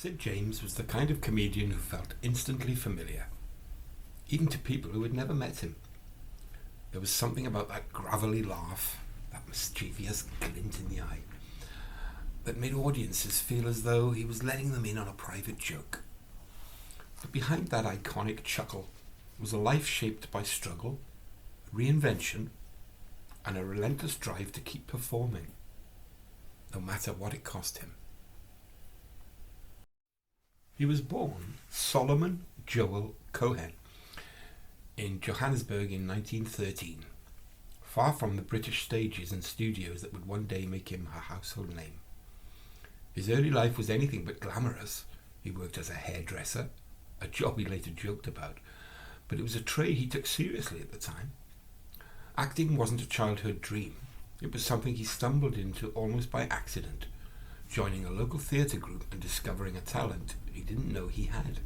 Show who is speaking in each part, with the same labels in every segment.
Speaker 1: Sid James was the kind of comedian who felt instantly familiar, even to people who had never met him. There was something about that gravelly laugh, that mischievous glint in the eye, that made audiences feel as though he was letting them in on a private joke. But behind that iconic chuckle was a life shaped by struggle, reinvention, and a relentless drive to keep performing, no matter what it cost him. He was born Solomon Joel Cohen in Johannesburg in 1913, far from the British stages and studios that would one day make him a household name. His early life was anything but glamorous. He worked as a hairdresser, a job he later joked about, but it was a trade he took seriously at the time. Acting wasn't a childhood dream. It was something he stumbled into almost by accident, joining a local theatre group and discovering a talent he didn't know he had.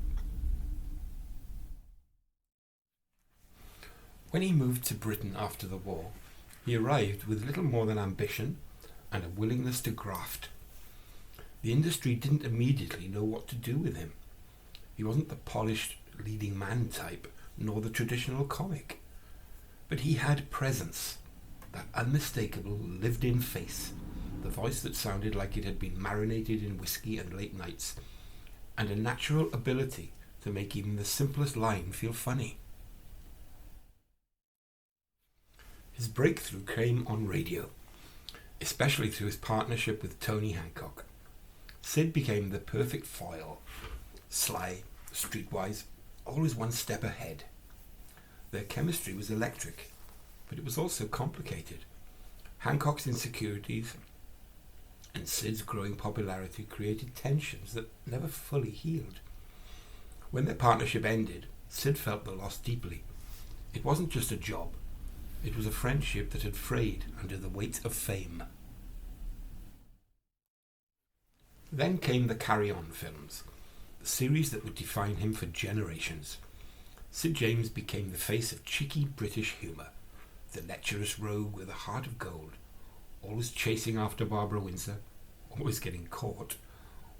Speaker 1: When he moved to Britain after the war, he arrived with little more than ambition and a willingness to graft. The industry didn't immediately know what to do with him. He wasn't the polished leading man type, nor the traditional comic. But he had presence, that unmistakable lived-in face, the voice that sounded like it had been marinated in whiskey and late nights, and a natural ability to make even the simplest line feel funny. His breakthrough came on radio, especially through his partnership with Tony Hancock. Sid became the perfect foil, sly, streetwise, always one step ahead. Their chemistry was electric, but it was also complicated. Hancock's insecurities and Sid's growing popularity created tensions that never fully healed. When their partnership ended, Sid felt the loss deeply. It wasn't just a job. It was a friendship that had frayed under the weight of fame. Then came the Carry On films, the series that would define him for generations. Sid James became the face of cheeky British humour, the lecherous rogue with a heart of gold, always chasing after Barbara Windsor, always getting caught,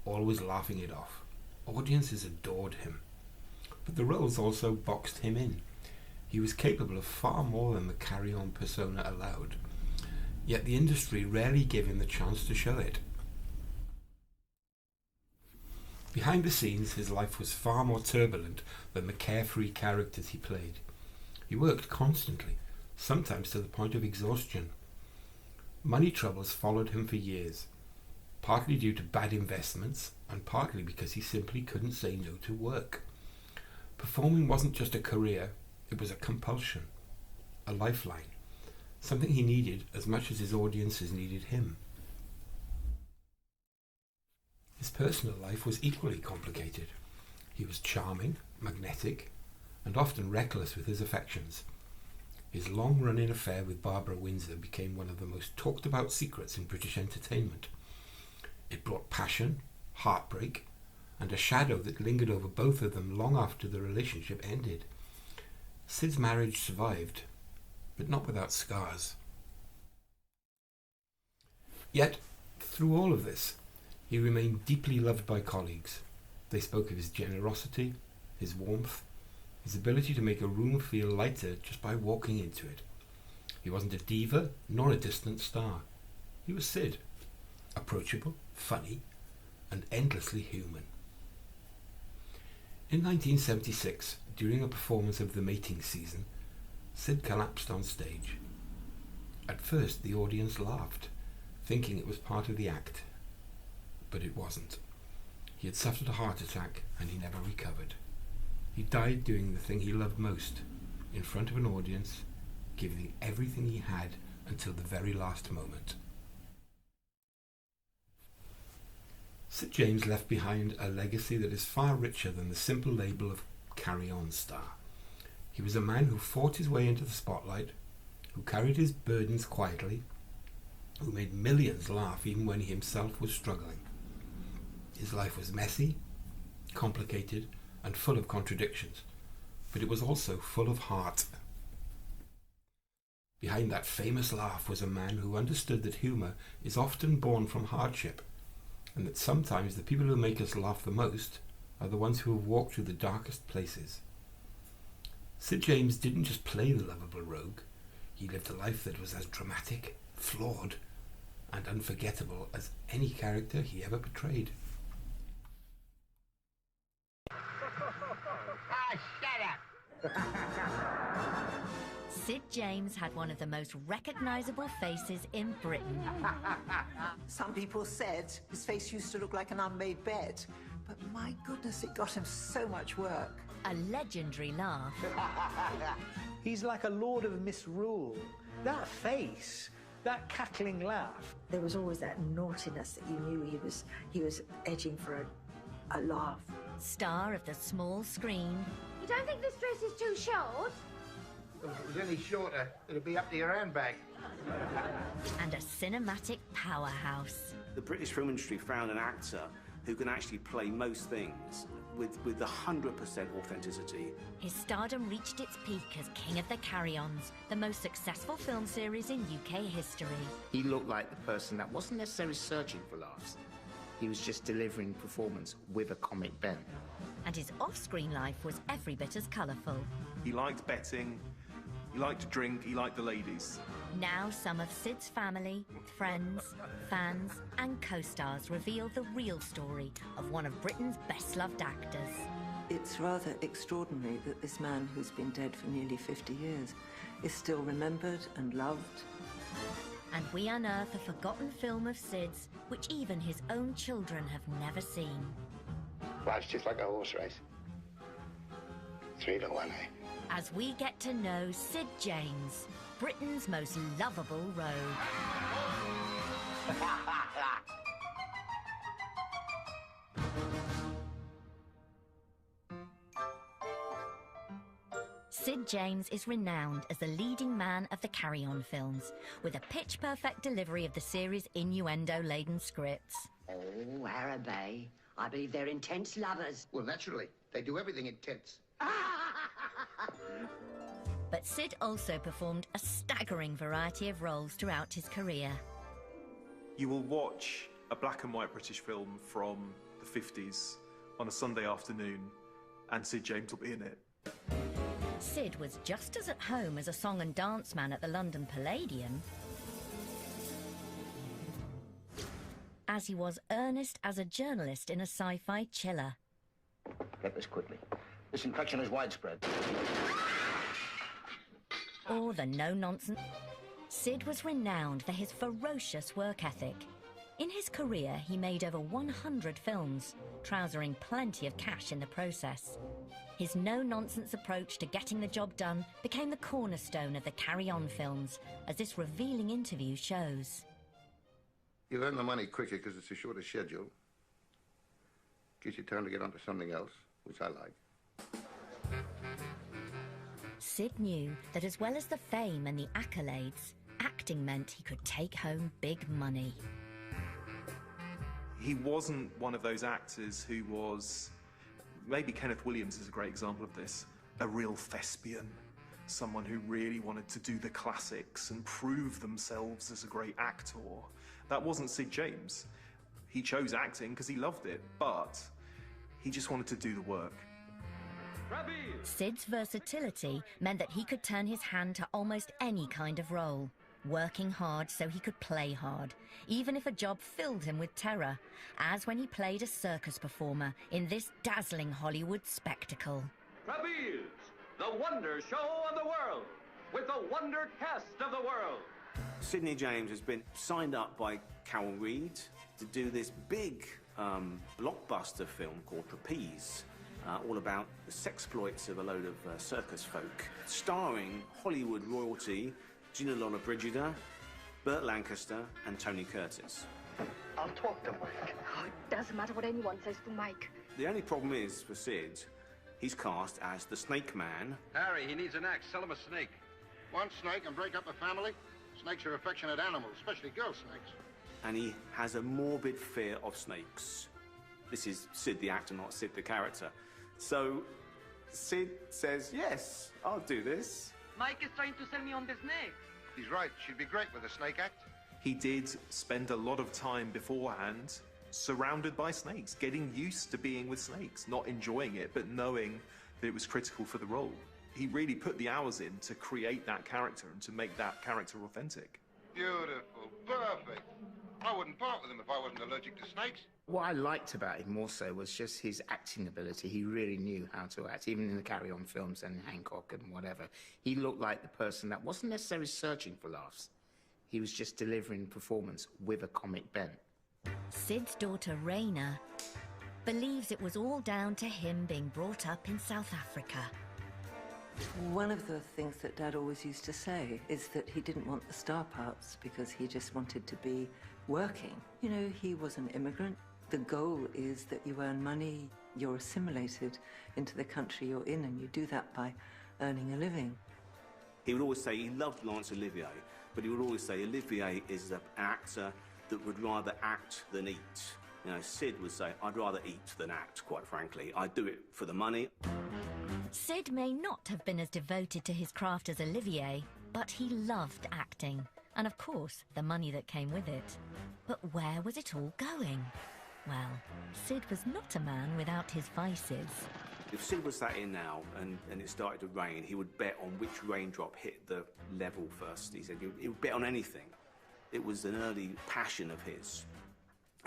Speaker 1: always laughing it off. Audiences adored him. But the roles also boxed him in. He was capable of far more than the carry-on persona allowed, yet the industry rarely gave him the chance to show it. Behind the scenes, his life was far more turbulent than the carefree characters he played. He worked constantly, sometimes to the point of exhaustion. Money troubles followed him for years, partly due to bad investments and partly because he simply couldn't say no to work. Performing wasn't just a career, it was a compulsion, a lifeline, something he needed as much as his audiences needed him. His personal life was equally complicated. He was charming, magnetic, and often reckless with his affections. His long-running affair with Barbara Windsor became one of the most talked-about secrets in British entertainment. It brought passion, heartbreak, and a shadow that lingered over both of them long after the relationship ended. Sid's marriage survived, but not without scars. Yet, through all of this, he remained deeply loved by colleagues. They spoke of his generosity, his warmth, his ability to make a room feel lighter just by walking into it. He wasn't a diva nor a distant star. He was Sid, approachable, funny, and endlessly human. In 1976, during a performance of The Mating Season, Sid collapsed on stage. At first, the audience laughed, thinking it was part of the act. But it wasn't. He had suffered a heart attack and he never recovered. He died doing the thing he loved most, in front of an audience, giving everything he had until the very last moment. Sid James left behind a legacy that is far richer than the simple label of carry-on star. He was a man who fought his way into the spotlight, who carried his burdens quietly, who made millions laugh even when he himself was struggling. His life was messy, complicated, and full of contradictions, but it was also full of heart. Behind that famous laugh was a man who understood that humour is often born from hardship, and that sometimes the people who make us laugh the most are the ones who have walked through the darkest places. Sid James didn't just play the lovable rogue, he lived a life that was as dramatic, flawed, and unforgettable as any character he ever portrayed.
Speaker 2: Shut up!
Speaker 3: Sid James had one of the most recognisable faces in Britain.
Speaker 4: Some people said his face used to look like an unmade bed, but my goodness, it got him so much work.
Speaker 3: A legendary laugh.
Speaker 5: He's like a lord of misrule. That face, that cackling laugh.
Speaker 6: There was always that naughtiness that you knew he was edging for a laugh.
Speaker 3: Star of the small screen.
Speaker 7: You don't think this dress is too short?
Speaker 2: If it was any shorter, it'd be up to your handbag.
Speaker 3: And a cinematic powerhouse.
Speaker 8: The British film industry found an actor who can actually play most things with 100% authenticity.
Speaker 3: His stardom reached its peak as King of the Carry-Ons, the most successful film series in UK history.
Speaker 9: He looked like the person that wasn't necessarily searching for laughs. He was just delivering performance with a comic bent.
Speaker 3: And his off-screen life was every bit as colourful.
Speaker 10: He liked betting, he liked to drink, he liked the ladies.
Speaker 3: Now some of Sid's family, friends, fans and co-stars reveal the real story of one of Britain's best-loved actors.
Speaker 4: It's rather extraordinary that this man who's been dead for nearly 50 years is still remembered and loved.
Speaker 3: And we unearth a forgotten film of Sid's, which even his own children have never seen.
Speaker 9: Life's just like a horse race. 3 to 1, eh?
Speaker 3: As we get to know Sid James, Britain's most lovable rogue. Sid James is renowned as the leading man of the Carry-On films, with a pitch-perfect delivery of the series' innuendo-laden scripts.
Speaker 11: Oh, how are they? I believe they're intense lovers.
Speaker 2: Well, naturally. They do everything intense.
Speaker 3: But Sid also performed a staggering variety of roles throughout his career.
Speaker 10: You will watch a black and white British film from the 50s on a Sunday afternoon, and Sid James will be in it.
Speaker 3: Sid was just as at home as a song and dance man at the London Palladium as he was earnest as a journalist in a sci-fi chiller.
Speaker 9: Get this quickly. This infection is widespread.
Speaker 3: Or the no-nonsense. Sid was renowned for his ferocious work ethic. In his career, he made over 100 films, trousering plenty of cash in the process. His no-nonsense approach to getting the job done became the cornerstone of the Carry-On films, as this revealing interview shows.
Speaker 2: You earn the money quicker because it's a shorter schedule. Gives you time to get onto something else, which I like.
Speaker 3: Sid knew that as well as the fame and the accolades, acting meant he could take home big money.
Speaker 10: He wasn't one of those actors who was, maybe Kenneth Williams is a great example of this, a real thespian. Someone who really wanted to do the classics and prove themselves as a great actor. That wasn't Sid James. He chose acting because he loved it, but he just wanted to do the work.
Speaker 3: Sid's versatility meant that he could turn his hand to almost any kind of role, working hard so he could play hard, even if a job filled him with terror, as when he played a circus performer in this dazzling Hollywood spectacle.
Speaker 12: Trapeze, the wonder show of the world, with the wonder cast of the world.
Speaker 8: Sidney James has been signed up by Carol Reed to do this big blockbuster film called Trapeze, all about the sexploits of a load of circus folk, starring Hollywood royalty Gina Lollobrigida, Burt Lancaster and Tony Curtis.
Speaker 9: I'll talk to Mike.
Speaker 7: Oh, it doesn't matter what anyone says to Mike.
Speaker 8: The only problem is, for Sid, he's cast as the Snake Man.
Speaker 2: Harry, he needs an axe. Sell him a snake. One snake and break up a family? Snakes are affectionate animals, especially girl snakes.
Speaker 8: And he has a morbid fear of snakes. This is Sid the actor, not Sid the character. So Sid says, yes, I'll do this.
Speaker 13: Mike is trying to sell me on the snake.
Speaker 2: He's right. She'd be great with a snake act.
Speaker 10: He did spend a lot of time beforehand surrounded by snakes, getting used to being with snakes, not enjoying it, but knowing that it was critical for the role. He really put the hours in to create that character and to make that character authentic.
Speaker 2: Beautiful, perfect. I wouldn't part with him if I wasn't allergic to snakes.
Speaker 9: What I liked about him more so was just his acting ability. He really knew how to act, even in the Carry On films and Hancock and whatever. He looked like the person that wasn't necessarily searching for laughs. He was just delivering performance with a comic bent.
Speaker 3: Sid's daughter, Raina, believes it was all down to him being brought up in South Africa.
Speaker 6: One of the things that Dad always used to say is that he didn't want the star parts because he just wanted to be working. You know, he was an immigrant. The goal is that you earn money, you're assimilated into the country you're in, and you do that by earning a living.
Speaker 8: He would always say he loved Laurence Olivier, but he would always say Olivier is an actor that would rather act than eat. You know, Sid would say, I'd rather eat than act, quite frankly. I do it for the money.
Speaker 3: Sid may not have been as devoted to his craft as Olivier, but he loved acting, and of course, the money that came with it. But where was it all going? Well, Sid was not a man without his vices.
Speaker 8: If Sid was sat in now and it started to rain, he would bet on which raindrop hit the level first. He said he would bet on anything. It was an early passion of his.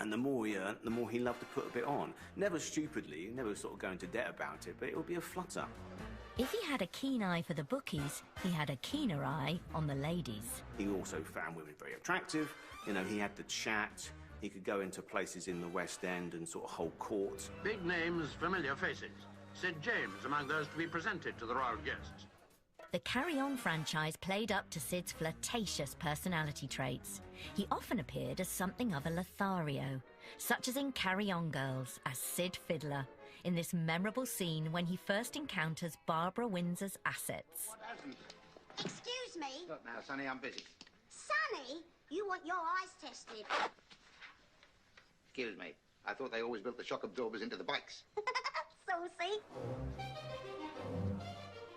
Speaker 8: And the more he earned, the more he loved to put a bit on. Never stupidly, never sort of going to debt about it, but it would be a flutter.
Speaker 3: If he had a keen eye for the bookies, he had a keener eye on the ladies.
Speaker 8: He also found women very attractive. You know, he had the chat. He could go into places in the West End and sort of hold court.
Speaker 14: Big names, familiar faces. Sid James among those to be presented to the royal guests.
Speaker 3: The Carry On franchise played up to Sid's flirtatious personality traits. He often appeared as something of a Lothario, such as in Carry On Girls as Sid Fiddler, in this memorable scene when he first encounters Barbara Windsor's assets.
Speaker 15: Excuse me?
Speaker 2: Look now, Sonny, I'm busy.
Speaker 15: Sonny, you want your eyes tested.
Speaker 2: Excuse me. I thought they always built the shock absorbers into the bikes.
Speaker 15: Saucy.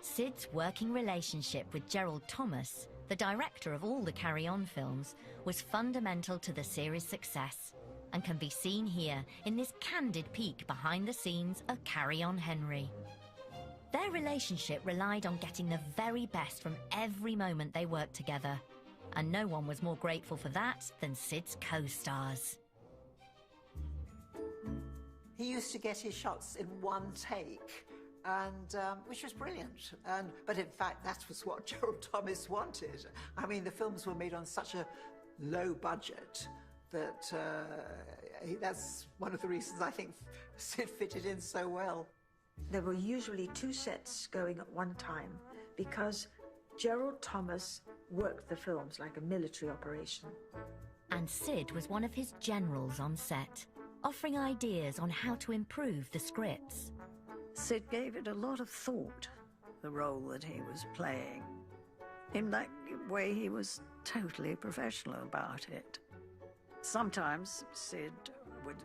Speaker 3: Sid's working relationship with Gerald Thomas, the director of all the Carry On films, was fundamental to the series' success and can be seen here in this candid peek behind the scenes of Carry On Henry. Their relationship relied on getting the very best from every moment they worked together, and no one was more grateful for that than Sid's co-stars.
Speaker 4: He used to get his shots in one take, and which was brilliant. But in fact, that was what Gerald Thomas wanted. I mean, the films were made on such a low budget that that's one of the reasons I think Sid fitted in so well.
Speaker 6: There were usually 2 sets going at one time because Gerald Thomas worked the films like a military operation.
Speaker 3: And Sid was one of his generals on set, offering ideas on how to improve the scripts.
Speaker 16: Sid gave it a lot of thought, the role that he was playing. In that way, he was totally professional about it. Sometimes Sid would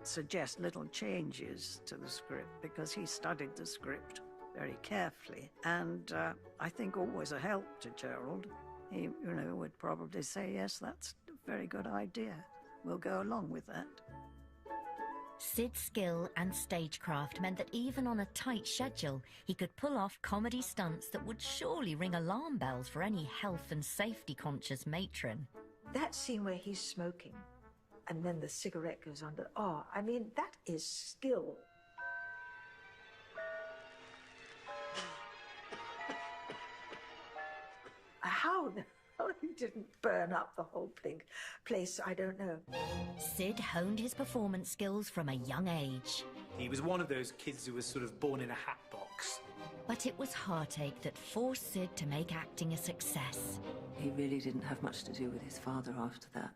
Speaker 16: suggest little changes to the script because he studied the script very carefully, and I think always a help to Gerald. He, would probably say, yes, that's a very good idea. We'll go along with that.
Speaker 3: Sid's skill and stagecraft meant that even on a tight schedule, he could pull off comedy stunts that would surely ring alarm bells for any health and safety-conscious matron.
Speaker 6: That scene where he's smoking, and then the cigarette goes under. Oh, I mean, that is skill. How he didn't burn up the whole place, I don't know.
Speaker 3: Sid honed his performance skills from a young age.
Speaker 5: He was one of those kids who was sort of born in a hat box.
Speaker 3: But it was heartache that forced Sid to make acting a success.
Speaker 6: He really didn't have much to do with his father after that.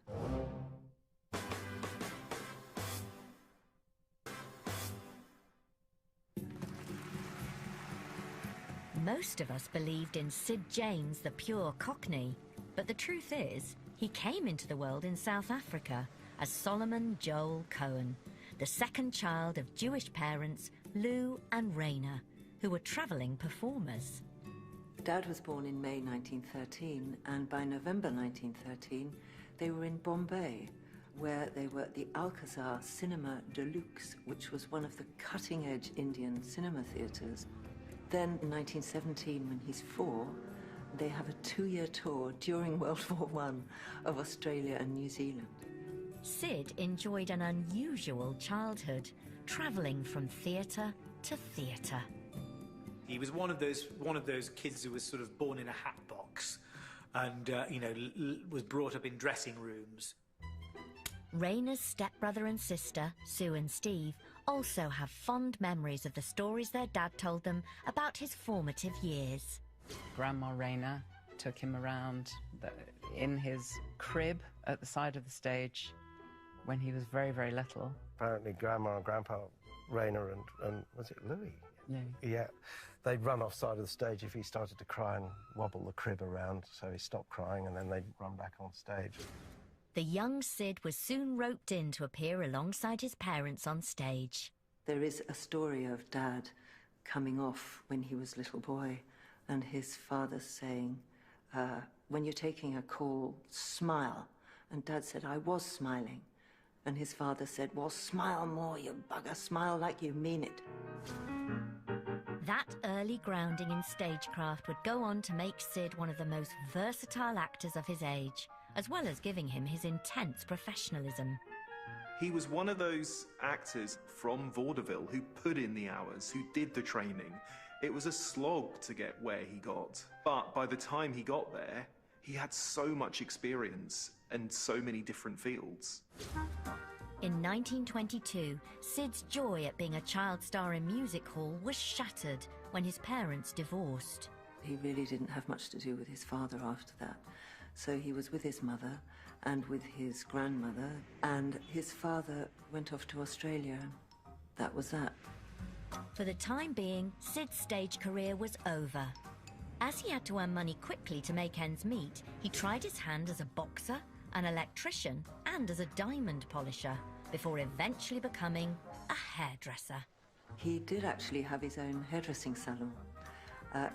Speaker 3: Most of us believed in Sid James, the pure Cockney, but the truth is, he came into the world in South Africa as Solomon Joel Cohen, the second child of Jewish parents Lou and Raina, who were travelling performers.
Speaker 6: Dad was born in May 1913, and by November 1913, they were in Bombay, where they were at the Alcazar Cinema Deluxe, which was one of the cutting-edge Indian cinema theatres. Then in 1917, when he's 4, they have a 2-year tour during World War I of Australia and New Zealand.
Speaker 3: Sid enjoyed an unusual childhood, travelling from theatre to theatre.
Speaker 5: He was one of those kids who was sort of born in a hat box and, was brought up in dressing rooms.
Speaker 3: Rayner's stepbrother and sister, Sue and Steve, also have fond memories of the stories their dad told them about his formative years.
Speaker 17: Grandma Rayner took him around in his crib at the side of the stage when he was very, very little.
Speaker 18: Apparently Grandma and Grandpa Rayner and was it Louis?
Speaker 17: Yeah.
Speaker 18: Yeah. They'd run off side of the stage if he started to cry and wobble the crib around, so he stopped crying and then they'd run back on stage.
Speaker 3: The young Sid was soon roped in to appear alongside his parents on stage.
Speaker 6: There is a story of Dad coming off when he was a little boy and his father saying, when you're taking a call, smile. And Dad said, I was smiling. And his father said, well, smile more, you bugger, smile like you mean it.
Speaker 3: That early grounding in stagecraft would go on to make Sid one of the most versatile actors of his age, as well as giving him his intense professionalism.
Speaker 10: He was one of those actors from vaudeville who put in the hours, who did the training. It was a slog to get where he got. But by the time he got there, he had so much experience and so many different fields.
Speaker 3: In 1922, Sid's joy at being a child star in music hall was shattered when his parents divorced.
Speaker 6: He really didn't have much to do with his father after that. So he was with his mother and with his grandmother, and his father went off to Australia. That was that.
Speaker 3: For the time being, Sid's stage career was over. As he had to earn money quickly to make ends meet, he tried his hand as a boxer, an electrician, and as a diamond polisher, before eventually becoming a hairdresser.
Speaker 6: He did actually have his own hairdressing salon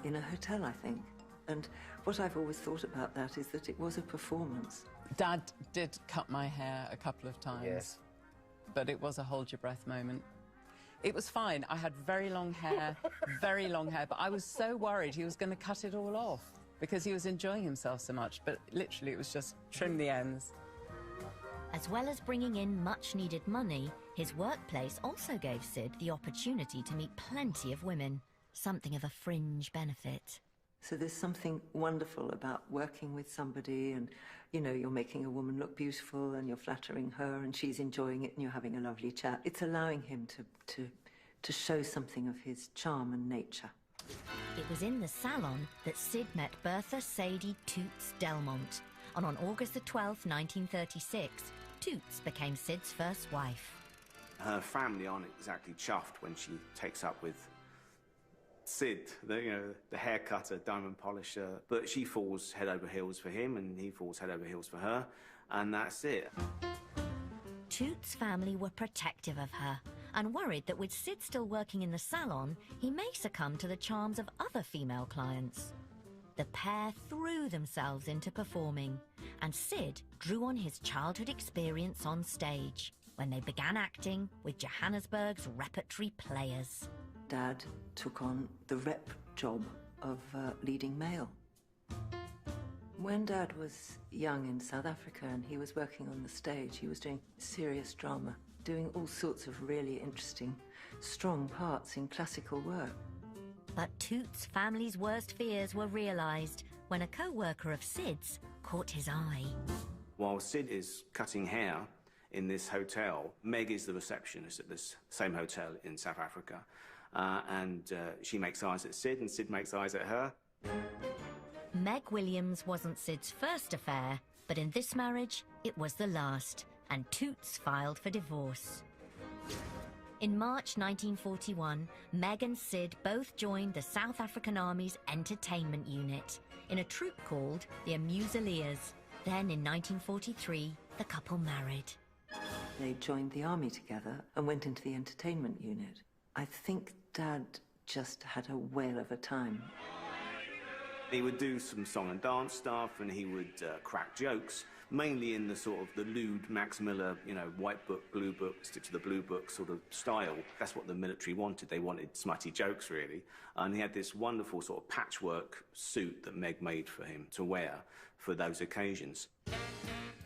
Speaker 6: in a hotel, I think. And what I've always thought about that is that it was a performance.
Speaker 17: Dad did cut my hair a couple of times,
Speaker 18: yes.
Speaker 17: But it was a hold your breath moment. It was fine. I had very long hair, but I was so worried he was going to cut it all off because he was enjoying himself so much. But literally, it was just trim the ends.
Speaker 3: As well as bringing in much-needed money, his workplace also gave Sid the opportunity to meet plenty of women, something of a fringe benefit.
Speaker 6: So there's something wonderful about working with somebody and, you're making a woman look beautiful and you're flattering her and she's enjoying it and you're having a lovely chat. It's allowing him to show something of his charm and nature.
Speaker 3: It was in the salon that Sid met Bertha Sadie Toots Delmont, and on August the 12th, 1936, Toots became Sid's first wife.
Speaker 8: Her family aren't exactly chuffed when she takes up with Sid, the hair cutter, diamond polisher, but she falls head over heels for him and he falls head over heels for her, and that's it.
Speaker 3: Toots' family were protective of her and worried that with Sid still working in the salon, he may succumb to the charms of other female clients. The pair threw themselves into performing, and Sid drew on his childhood experience on stage when they began acting with Johannesburg's repertory players.
Speaker 6: Dad took on the rep job of leading male. When Dad was young in South Africa and he was working on the stage, he was doing serious drama, doing all sorts of really interesting, strong parts in classical work.
Speaker 3: But Toots' family's worst fears were realised when a co-worker of Sid's caught his eye.
Speaker 8: While Sid is cutting hair in this hotel, Meg is the receptionist at this same hotel in South Africa. And she makes eyes at Sid, and Sid makes eyes at her.
Speaker 3: Meg Williams wasn't Sid's first affair, but in this marriage, it was the last, and Toots filed for divorce. In March 1941, Meg and Sid both joined the South African Army's entertainment unit in a troupe called the Amusaliers. Then in 1943, the couple married.
Speaker 6: They joined the army together and went into the entertainment unit. I think Dad just had a whale of a time.
Speaker 8: He would do some song and dance stuff and he would crack jokes, mainly in the sort of the lewd Max Miller, you know, white book, blue book, stick to the blue book sort of style. That's what the military wanted. They wanted smutty jokes, really. And he had this wonderful sort of patchwork suit that Meg made for him to wear for those occasions.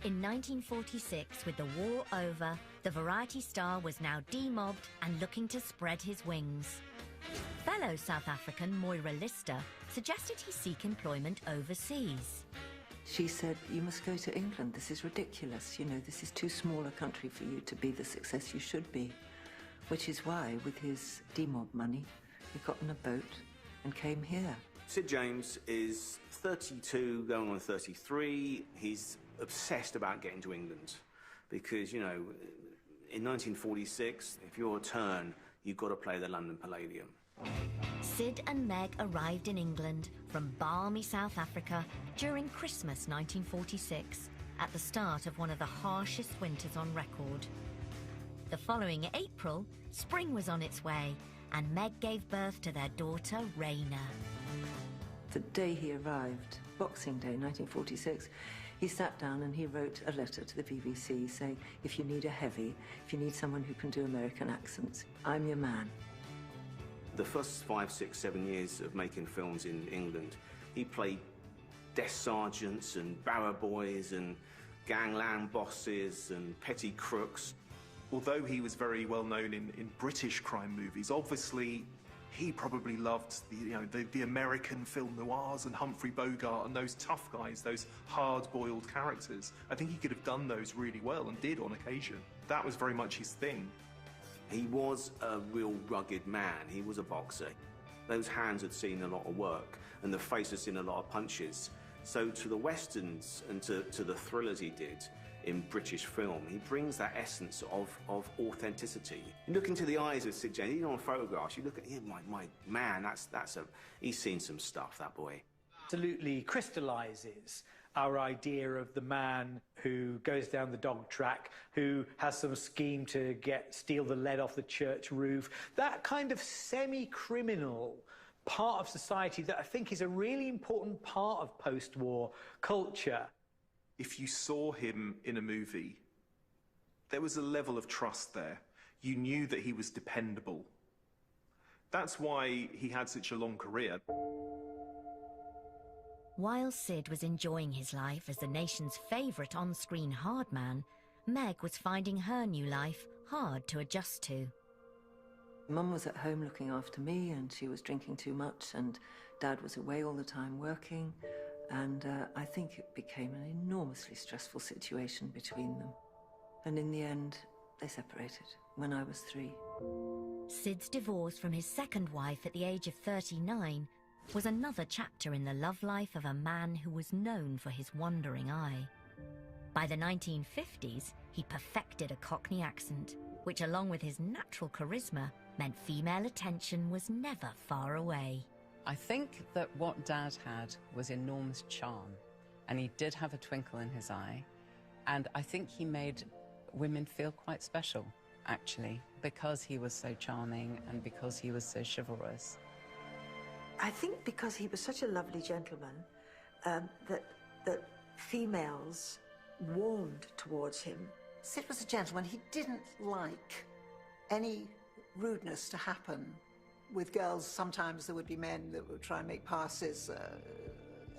Speaker 3: In 1946, with the war over, the variety star was now demobbed and looking to spread his wings. Fellow South African Moira Lister suggested he seek employment overseas.
Speaker 6: She said, you must go to England. This is ridiculous. You know, this is too small a country for you to be the success you should be. Which is why, with his demob money, he got on a boat and came here.
Speaker 8: Sid James is 32, going on 33. He's obsessed about getting to England because, you know, in 1946, if you're a turn, you've got to play the London Palladium.
Speaker 3: Sid and Meg arrived in England from balmy South Africa during Christmas 1946, at the start of one of the harshest winters on record. The following April, spring was on its way, and Meg gave birth to their daughter, Raina.
Speaker 6: The day he arrived, Boxing Day 1946, he sat down and he wrote a letter to the BBC saying, if you need a heavy, if you need someone who can do American accents, I'm your man.
Speaker 8: The first 5, 6, 7 years of making films in England, he played desk sergeants and barrow boys and gangland bosses and petty crooks.
Speaker 10: Although he was very well known in British crime movies, obviously he probably loved the American film noirs and Humphrey Bogart and those tough guys, those hard-boiled characters. I think he could have done those really well and did on occasion. That was very much his thing.
Speaker 8: He was a real rugged man. He was a boxer. Those hands had seen a lot of work, and the face had seen a lot of punches. So to the westerns and to the thrillers he did in British film, he brings that essence of authenticity. You look into the eyes of Sid James, even on photographs, you look at him, my man, he's seen some stuff, that boy.
Speaker 5: Absolutely crystallises our idea of the man who goes down the dog track, who has some scheme to steal the lead off the church roof. That kind of semi-criminal part of society that I think is a really important part of post-war culture.
Speaker 10: If you saw him in a movie, there was a level of trust there. You knew that he was dependable. That's why he had such a long career.
Speaker 3: While Sid was enjoying his life as the nation's favourite on-screen hard man, Meg was finding her new life hard to adjust to.
Speaker 6: Mum was at home looking after me, and she was drinking too much, and Dad was away all the time working, and I think it became an enormously stressful situation between them. And in the end, they separated when I was 3.
Speaker 3: Sid's divorce from his second wife at the age of 39 was another chapter in the love life of a man who was known for his wandering eye. By the 1950s, he perfected a Cockney accent, which along with his natural charisma meant female attention was never far away.
Speaker 17: I think that what Dad had was enormous charm, and he did have a twinkle in his eye, and I think he made women feel quite special, actually, because he was so charming and because he was so chivalrous.
Speaker 4: I think because he was such a lovely gentleman, that females warmed towards him. Sid was a gentleman. He didn't like any rudeness to happen with girls. Sometimes there would be men that would try and make passes,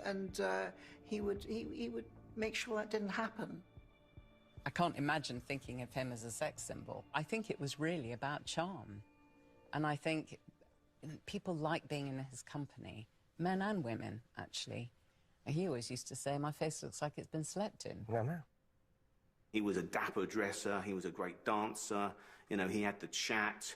Speaker 4: and he would make sure that didn't happen.
Speaker 17: I can't imagine thinking of him as a sex symbol. I think it was really about charm. And I think people like being in his company, men and women, actually. He always used to say, my face looks like it's been slept in.
Speaker 18: Yeah, no.
Speaker 8: He was a dapper dresser, he was a great dancer, you know, he had the chat.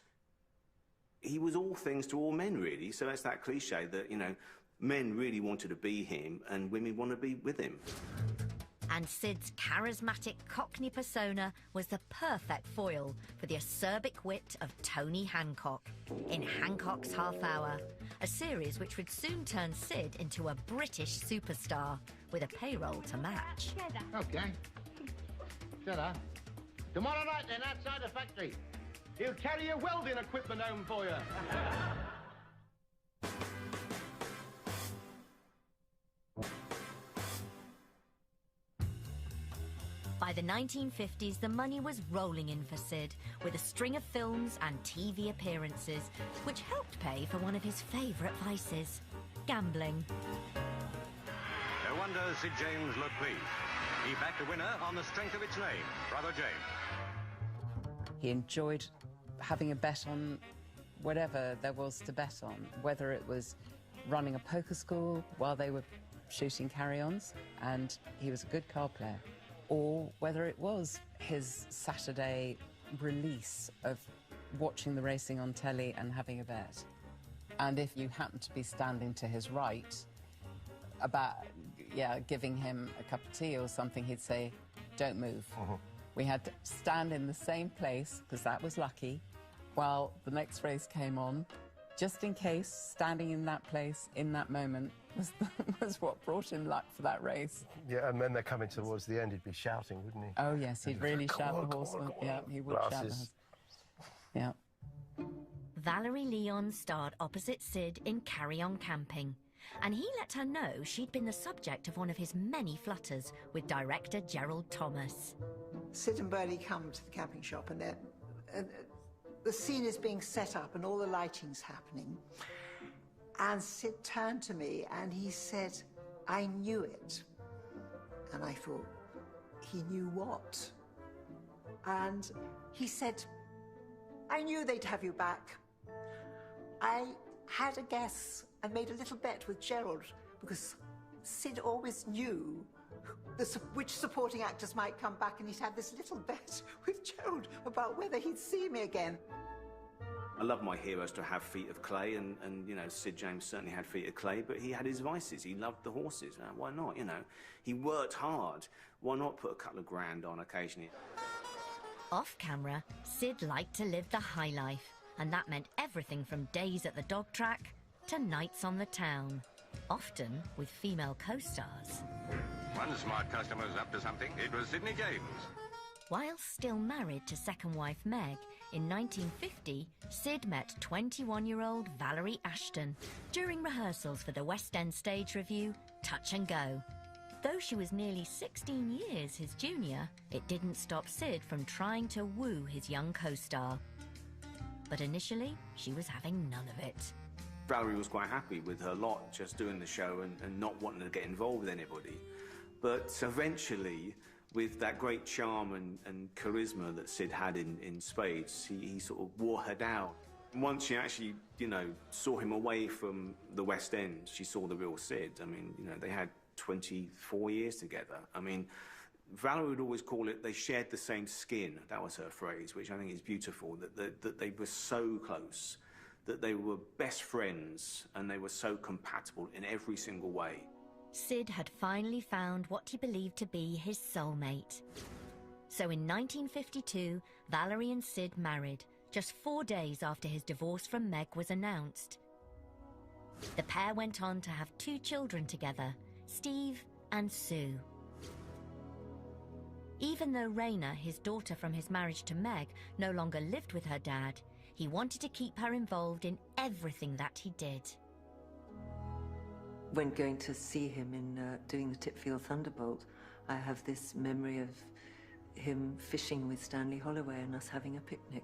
Speaker 8: He was all things to all men, really. So it's that cliche that, you know, men really wanted to be him and women want to be with him.
Speaker 3: And Sid's charismatic Cockney persona was the perfect foil for the acerbic wit of Tony Hancock in Hancock's Half Hour, a series which would soon turn Sid into a British superstar with a payroll to match.
Speaker 14: Okay. Cheddar. Tomorrow night then, outside the factory. He'll carry your welding equipment home for you.
Speaker 3: the 1950s, the money was rolling in for Sid, with a string of films and TV appearances, which helped pay for one of his favourite vices, gambling.
Speaker 12: No wonder Sid James looked pleased. He backed the winner on the strength of its name, Brother James.
Speaker 17: He enjoyed having a bet on whatever there was to bet on, whether it was running a poker school while they were shooting carry-ons, and he was a good card player, or whether it was his Saturday release of watching the racing on telly and having a bet. And if you happened to be standing to his right about, giving him a cup of tea or something, he'd say, don't move. We had to stand in the same place, because that was lucky, while the next race came on, just in case standing in that place in that moment was what brought him luck for that race.
Speaker 18: Yeah, and then they're coming towards the end, he'd be shouting, wouldn't he?
Speaker 17: Oh, yes, he'd really shout the horse. Yeah, he would shout the horse. Yeah.
Speaker 3: Valerie Leon starred opposite Sid in Carry On Camping, and he let her know she'd been the subject of one of his many flutters with director Gerald Thomas.
Speaker 4: Sid and Bernie come to the camping shop, and the scene is being set up and all the lighting's happening. And Sid turned to me and he said, I knew it. And I thought, he knew what? And he said, I knew they'd have you back. I had a guess and made a little bet with Gerald, because Sid always knew which supporting actors might come back, and he'd had this little bet with Gerald about whether he'd see me again.
Speaker 8: I love my heroes to have feet of clay, and you know, Sid James certainly had feet of clay, but he had his vices. He loved the horses. Why not, you know? He worked hard. Why not put a couple of grand on occasionally?
Speaker 3: Off camera, Sid liked to live the high life, and that meant everything from days at the dog track to nights on the town, often with female co-stars.
Speaker 12: One smart customer's up to something. It was Sidney James.
Speaker 3: While still married to second wife Meg, in 1950, Sid met 21-year-old Valerie Ashton during rehearsals for the West End stage review Touch and Go. Though she was nearly 16 years his junior, it didn't stop Sid from trying to woo his young co-star. But initially, she was having none of it.
Speaker 8: Valerie was quite happy with her lot, just doing the show and not wanting to get involved with anybody. But eventually, with that great charm and charisma that Sid had in spades, he sort of wore her down. Once she actually, you know, saw him away from the West End, she saw the real Sid. I mean, you know, they had 24 years together. I mean, Valerie would always call it, they shared the same skin. That was her phrase, which I think is beautiful, that they were so close, that they were best friends, and they were so compatible in every single way.
Speaker 3: Sid had finally found what he believed to be his soulmate. So in 1952, Valerie and Sid married, just 4 days after his divorce from Meg was announced. The pair went on to have 2 children together, Steve and Sue. Even though Raina, his daughter from his marriage to Meg, no longer lived with her dad, he wanted to keep her involved in everything that he did.
Speaker 6: When going to see him in doing the Tipfield Thunderbolt, I have this memory of him fishing with Stanley Holloway and us having a picnic.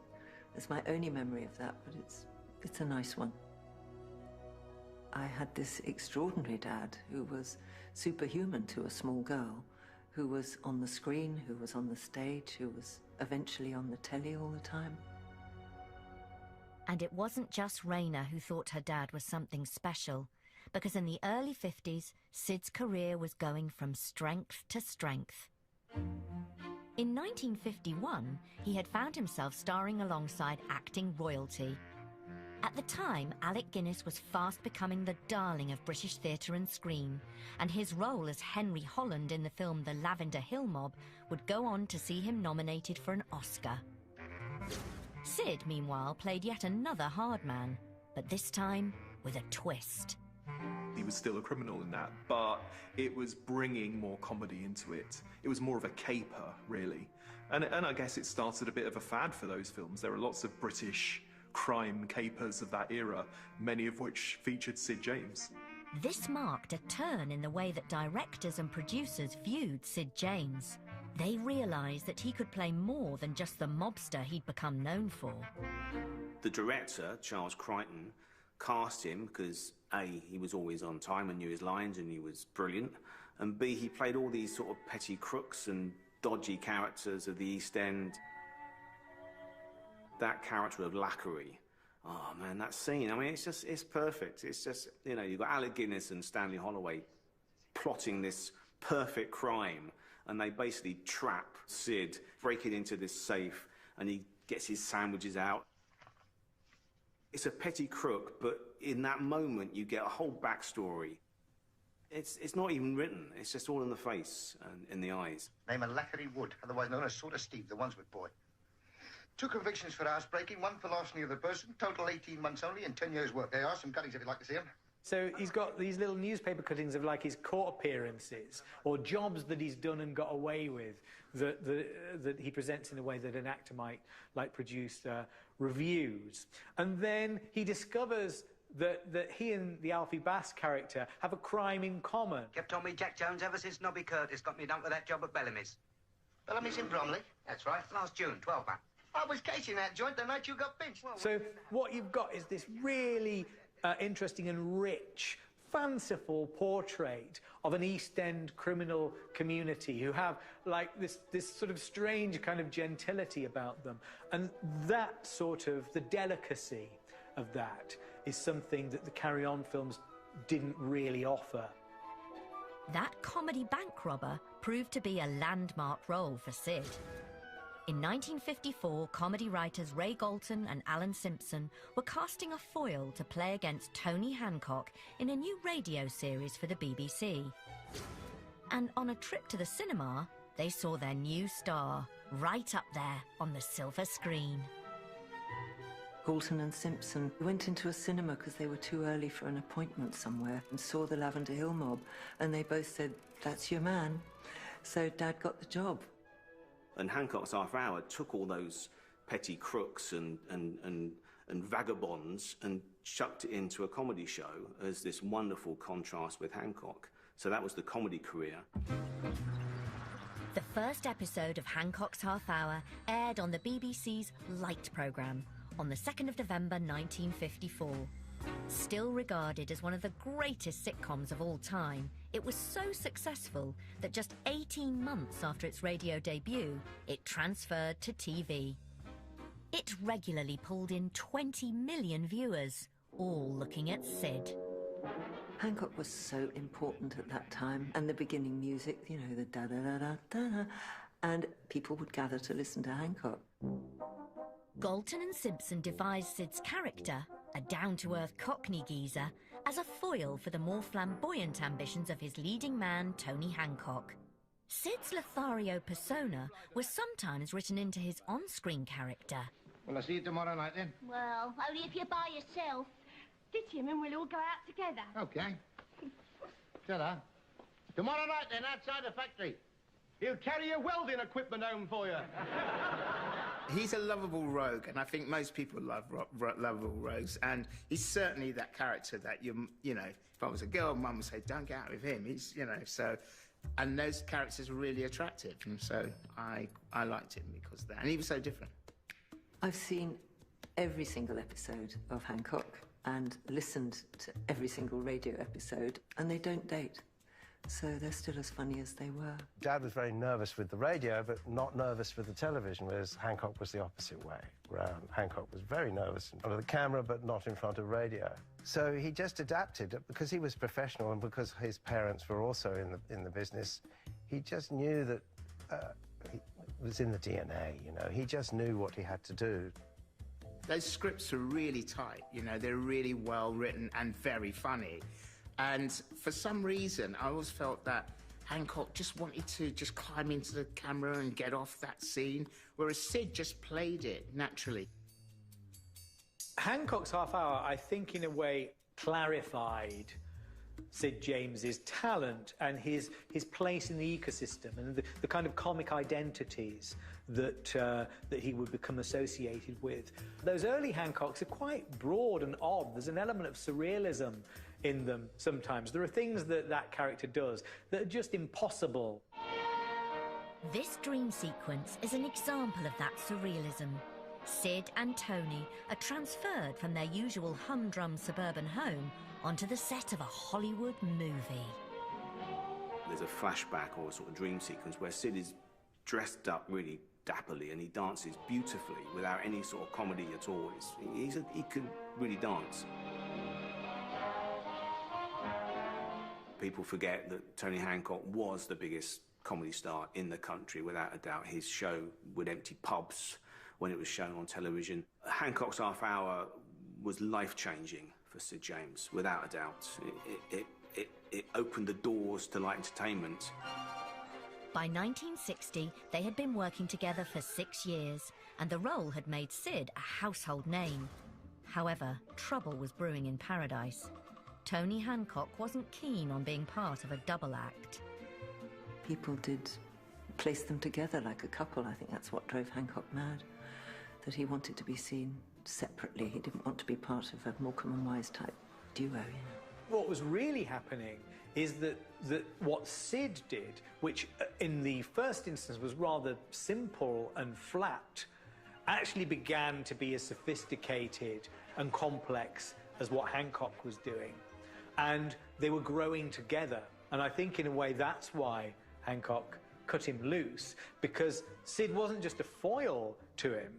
Speaker 6: It's my only memory of that, but it's a nice one. I had this extraordinary dad who was superhuman to a small girl, who was on the screen, who was on the stage, who was eventually on the telly all the time.
Speaker 3: And it wasn't just Raina who thought her dad was something special, because in the early 50s, Sid's career was going from strength to strength. In 1951, he had found himself starring alongside acting royalty. At the time, Alec Guinness was fast becoming the darling of British theatre and screen, and his role as Henry Holland in the film The Lavender Hill Mob would go on to see him nominated for an Oscar. Sid, meanwhile, played yet another hard man, but this time with a twist.
Speaker 10: He was still a criminal in that, but it was bringing more comedy into it. It was more of a caper, really. And I guess it started a bit of a fad for those films. There are lots of British crime capers of that era, many of which featured Sid James.
Speaker 3: This marked a turn in the way that directors and producers viewed Sid James. They realised that he could play more than just the mobster he'd become known for.
Speaker 8: The director, Charles Crichton, cast him because A, he was always on time and knew his lines and he was brilliant, and B, he played all these sort of petty crooks and dodgy characters of the East End. That character of Lackery, oh man, that scene, I mean, it's perfect. It's just, you know, you've got Alec Guinness and Stanley Holloway plotting this perfect crime, and they basically trap Sid, breaking into this safe, and he gets his sandwiches out. It's a petty crook, but in that moment you get a whole backstory. It's not even written, it's just all in the face and in the eyes.
Speaker 2: Name of Lackery Wood, otherwise known as Sort of Steve, the Wandsworth boy. 2 convictions for housebreaking, 1 for larceny of the person, total 18 months only and 10 years' work. There are some cuttings if you'd like to see them.
Speaker 5: So he's got these little newspaper cuttings of, like, his court appearances or jobs that he's done and got away with that he presents in a way that an actor might, like, produce reviews. And then he discovers that he and the Alfie Bass character have a crime in common.
Speaker 19: Kept on me Jack Jones ever since Nobby Curtis got me done for that job at Bellamy's.
Speaker 2: Bellamy's in Bromley?
Speaker 19: That's right, last June, 12 pound.
Speaker 2: I was casing that joint the night you got pinched.
Speaker 5: So what you've got is this really interesting and rich, fanciful portrait of an East End criminal community who have, like, this sort of strange kind of gentility about them. And that sort of, the delicacy of that is something that the Carry On films didn't really offer.
Speaker 3: That comedy bank robber proved to be a landmark role for Sid. In 1954, comedy writers Ray Galton and Alan Simpson were casting a foil to play against Tony Hancock in a new radio series for the BBC. And on a trip to the cinema, they saw their new star right up there on the silver screen.
Speaker 6: Galton and Simpson went into a cinema because they were too early for an appointment somewhere and saw the Lavender Hill Mob, and they both said, "That's your man." So Dad got the job.
Speaker 8: And Hancock's Half Hour took all those petty crooks and vagabonds and chucked it into a comedy show as this wonderful contrast with Hancock. So that was the comedy career.
Speaker 3: The first episode of Hancock's Half Hour aired on the BBC's Light programme on the 2nd of November 1954. Still regarded as one of the greatest sitcoms of all time, it was so successful that just 18 months after its radio debut, it transferred to TV. It regularly pulled in 20 million viewers, all looking at Sid.
Speaker 6: Hancock was so important at that time, and the beginning music, you know, the da-da-da-da-da, and people would gather to listen to Hancock.
Speaker 3: Galton and Simpson devised Sid's character, a down-to-earth Cockney geezer, as a foil for the more flamboyant ambitions of his leading man, Tony Hancock. Sid's Lothario persona was sometimes written into his on-screen character.
Speaker 14: Well, I'll see you tomorrow night, then.
Speaker 15: Well, only if you're by yourself. Ditch him and we'll all go out together.
Speaker 14: OK. Ta-da. Tomorrow night, then, outside the factory. He'll carry your welding equipment home for you.
Speaker 9: He's a lovable rogue, and I think most people love lovable rogues. And he's certainly that character that you know, if I was a girl, Mum would say, "Don't get out with him." He's, you know, so, and those characters are really attractive, and so I liked him because of that, and he was so different.
Speaker 6: I've seen every single episode of Hancock and listened to every single radio episode, and they don't date. So they're still as funny as they were.
Speaker 18: Dad was very nervous with the radio, but not nervous with the television, whereas Hancock was the opposite way round. Hancock was very nervous in front of the camera, but not in front of radio. So he just adapted, because he was professional and because his parents were also in the business. He just knew that it was in the DNA, you know. He just knew what he had to do.
Speaker 9: Those scripts are really tight, you know, they're really well written and very funny. And for some reason, I always felt that Hancock just wanted to just climb into the camera and get off that scene, whereas Sid just played it naturally.
Speaker 5: Hancock's Half Hour, I think, in a way, clarified Sid James's talent and his place in the ecosystem and the kind of comic identities that he would become associated with. Those early Hancocks are quite broad and odd. There's an element of surrealism in them sometimes. There are things that character does that are just impossible.
Speaker 3: This dream sequence is an example of that surrealism. Sid and Tony are transferred from their usual humdrum suburban home onto the set of a Hollywood movie.
Speaker 8: There's a flashback or a sort of dream sequence where Sid is dressed up really dapperly and he dances beautifully without any sort of comedy at all. He can really dance. People forget that Tony Hancock was the biggest comedy star in the country, without a doubt. His show would empty pubs when it was shown on television. Hancock's Half Hour was life-changing for Sid James, without a doubt. It opened the doors to light entertainment.
Speaker 3: By 1960, they had been working together for 6 years, and the role had made Sid a household name. However, trouble was brewing in Paradise. Tony Hancock wasn't keen on being part of a double act.
Speaker 6: People did place them together like a couple. I think that's what drove Hancock mad, that he wanted to be seen separately. He didn't want to be part of a Morecambe and Wise type duo, you know.
Speaker 5: What was really happening is that what Sid did, which in the first instance was rather simple and flat, actually began to be as sophisticated and complex as what Hancock was doing. And they were growing together. And I think in a way that's why Hancock cut him loose, because Sid wasn't just a foil to him,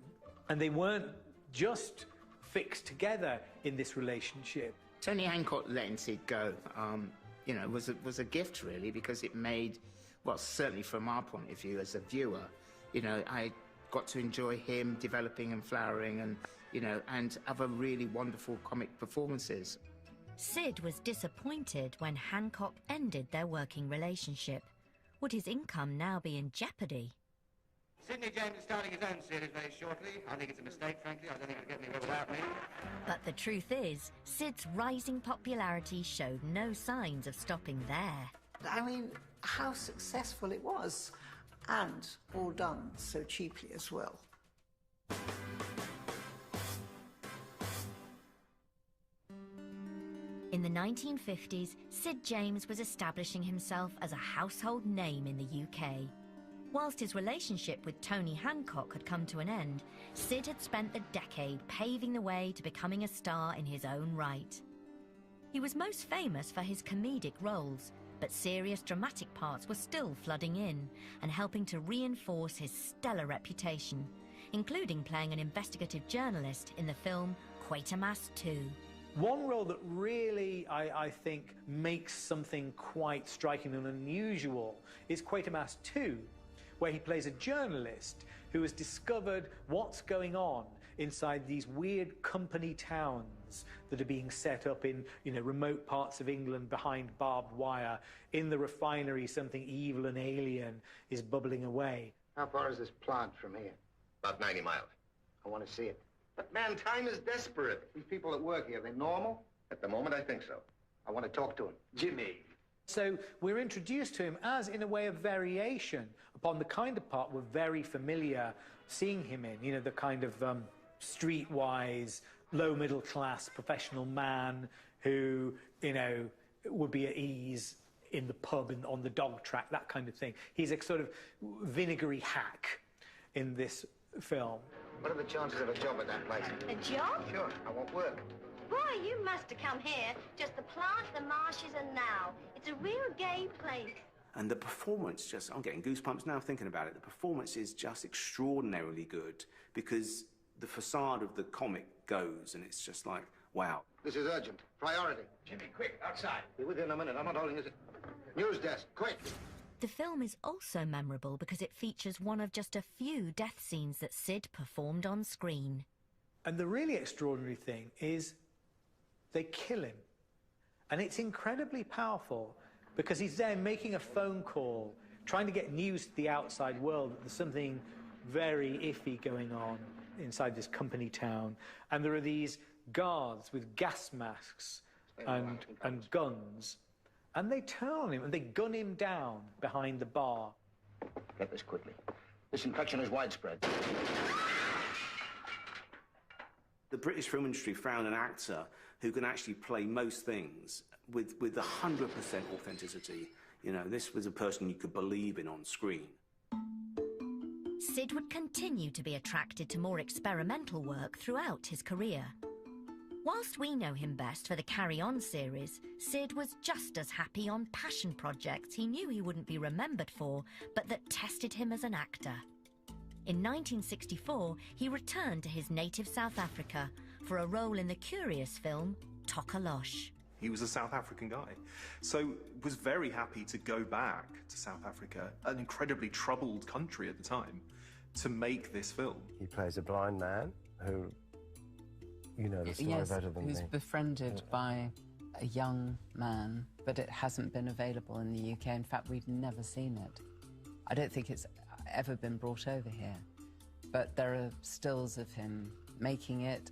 Speaker 5: and they weren't just fixed together in this relationship.
Speaker 9: Tony Hancock letting Sid go, you know, was a gift, really, because it made, well, certainly from our point of view as a viewer, you know, I got to enjoy him developing and flowering and, you know, and other really wonderful comic performances.
Speaker 3: Sid was disappointed when Hancock ended their working relationship. Would his income now be in jeopardy?
Speaker 19: Sidney James is starting his own series very shortly. I think it's a mistake, frankly. I don't think it'll get anywhere without me.
Speaker 3: But the truth is, Sid's rising popularity showed no signs of stopping there.
Speaker 4: I mean, how successful it was, and all done so cheaply as well.
Speaker 3: In the 1950s, Sid James was establishing himself as a household name in the UK. Whilst his relationship with Tony Hancock had come to an end, Sid had spent the decade paving the way to becoming a star in his own right. He was most famous for his comedic roles, but serious dramatic parts were still flooding in and helping to reinforce his stellar reputation, including playing an investigative journalist in the film Quatermass 2.
Speaker 5: One role that really, I think, makes something quite striking and unusual is Quatermass 2, where he plays a journalist who has discovered what's going on inside these weird company towns that are being set up in, you know, remote parts of England behind barbed wire. In the refinery, something evil and alien is bubbling away.
Speaker 2: How far is this plant from here?
Speaker 14: About 90 miles.
Speaker 2: I want to see it.
Speaker 14: But, man, time is desperate.
Speaker 2: These people that work here, are they normal?
Speaker 14: At the moment, I think so.
Speaker 2: I want to talk to him.
Speaker 14: Jimmy.
Speaker 5: So we're introduced to him as, in a way, a variation upon the kind of part we're very familiar seeing him in. You know, the kind of streetwise, low-middle-class professional man who, you know, would be at ease in the pub and on the dog track, that kind of thing. He's a sort of vinegary hack in this film.
Speaker 2: What are the chances of a job at that place?
Speaker 15: A job?
Speaker 2: Sure, I won't work.
Speaker 15: Boy, you must have come here. Just the plant, the marshes, and now. It's a real gay place.
Speaker 8: And the performance, just, I'm getting goosebumps now thinking about it. The performance is just extraordinarily good because the facade of the comic goes and it's just like, wow.
Speaker 2: This is urgent. Priority.
Speaker 14: Jimmy, quick, outside.
Speaker 2: Be with you in a minute. I'm not holding this. News desk, quick.
Speaker 3: The film is also memorable because it features one of just a few death scenes that Sid performed on screen.
Speaker 5: And the really extraordinary thing is they kill him. And it's incredibly powerful because he's there making a phone call, trying to get news to the outside world that there's something very iffy going on inside this company town. And there are these guards with gas masks and guns. And they turn on him and they gun him down behind the bar.
Speaker 2: Get this quickly. This infection is widespread.
Speaker 8: The British film industry found an actor who can actually play most things with 100% authenticity. You know, this was a person you could believe in on screen.
Speaker 3: Sid would continue to be attracted to more experimental work throughout his career. Whilst we know him best for the Carry On series, Sid was just as happy on passion projects he knew he wouldn't be remembered for, but that tested him as an actor. In 1964, he returned to his native South Africa for a role in the curious film Tokolosh.
Speaker 10: He was a South African guy, so was very happy to go back to South Africa, an incredibly troubled country at the time, to make this film.
Speaker 18: He plays a blind man who, you know the story better than me.
Speaker 17: Who's befriended by a young man, but it hasn't been available in the UK. In fact, we've never seen it. I don't think it's ever been brought over here, but there are stills of him making it.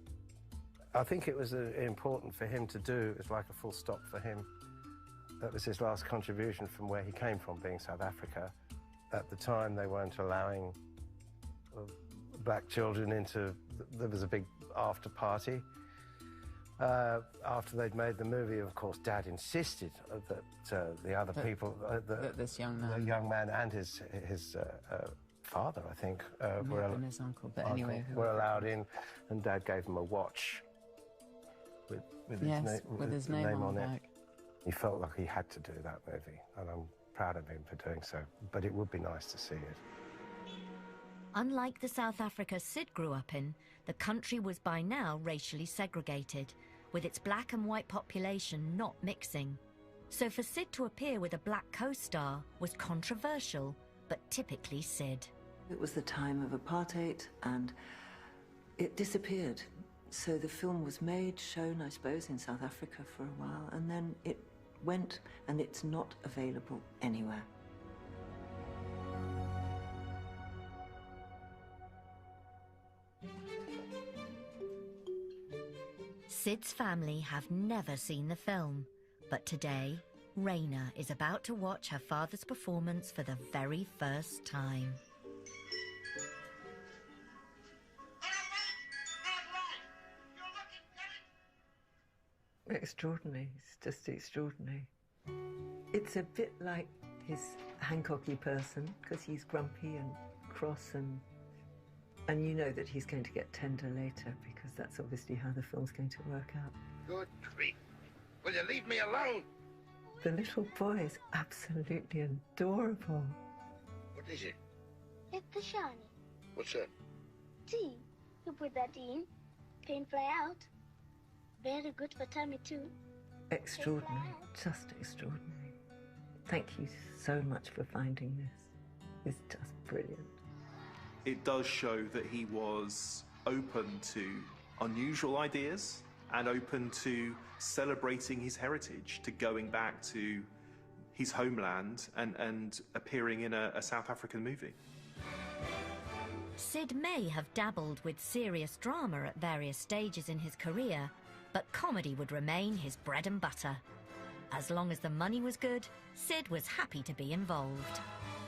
Speaker 18: I think it was important for him to do. It was like a full stop for him. That was his last contribution from where he came from, being South Africa. At the time, they weren't allowing black children into... There was a big after party. After they'd made the movie, of course, Dad insisted that the other people...
Speaker 17: that this young man...
Speaker 18: The young man and his father, I think,
Speaker 17: and his uncle, but anyway...
Speaker 18: were allowed in, and Dad gave him a watch with his name on it. He felt like he had to do that movie, and I'm proud of him for doing so, but it would be nice to see it.
Speaker 3: Unlike the South Africa Sid grew up in, the country was by now racially segregated, with its black and white population not mixing. So for Sid to appear with a black co-star was controversial, but typically Sid.
Speaker 6: It was the time of apartheid, and it disappeared. So the film was made, shown, I suppose, in South Africa for a while, and then it went, and it's not available anywhere.
Speaker 3: Sid's family have never seen the film, but today, Raina is about to watch her father's performance for the very first time.
Speaker 6: Extraordinary. It's just extraordinary. It's a bit like his Hancocky person, because he's grumpy and cross, and you know that he's going to get tender later, because that's obviously how the film's going to work out.
Speaker 14: Good grief. Will you leave me alone?
Speaker 6: The little boy is absolutely adorable.
Speaker 14: What is it?
Speaker 15: It's the shiny.
Speaker 14: What's that?
Speaker 15: Tea. You put that in. Paint fly out. Very good for tummy too.
Speaker 6: Extraordinary. Just extraordinary. Thank you so much for finding this. It's just brilliant.
Speaker 10: It does show that he was open to unusual ideas and open to celebrating his heritage, to going back to his homeland and appearing in a South African movie.
Speaker 3: Sid may have dabbled with serious drama at various stages in his career, but comedy would remain his bread and butter. As long as the money was good, Sid was happy to be involved.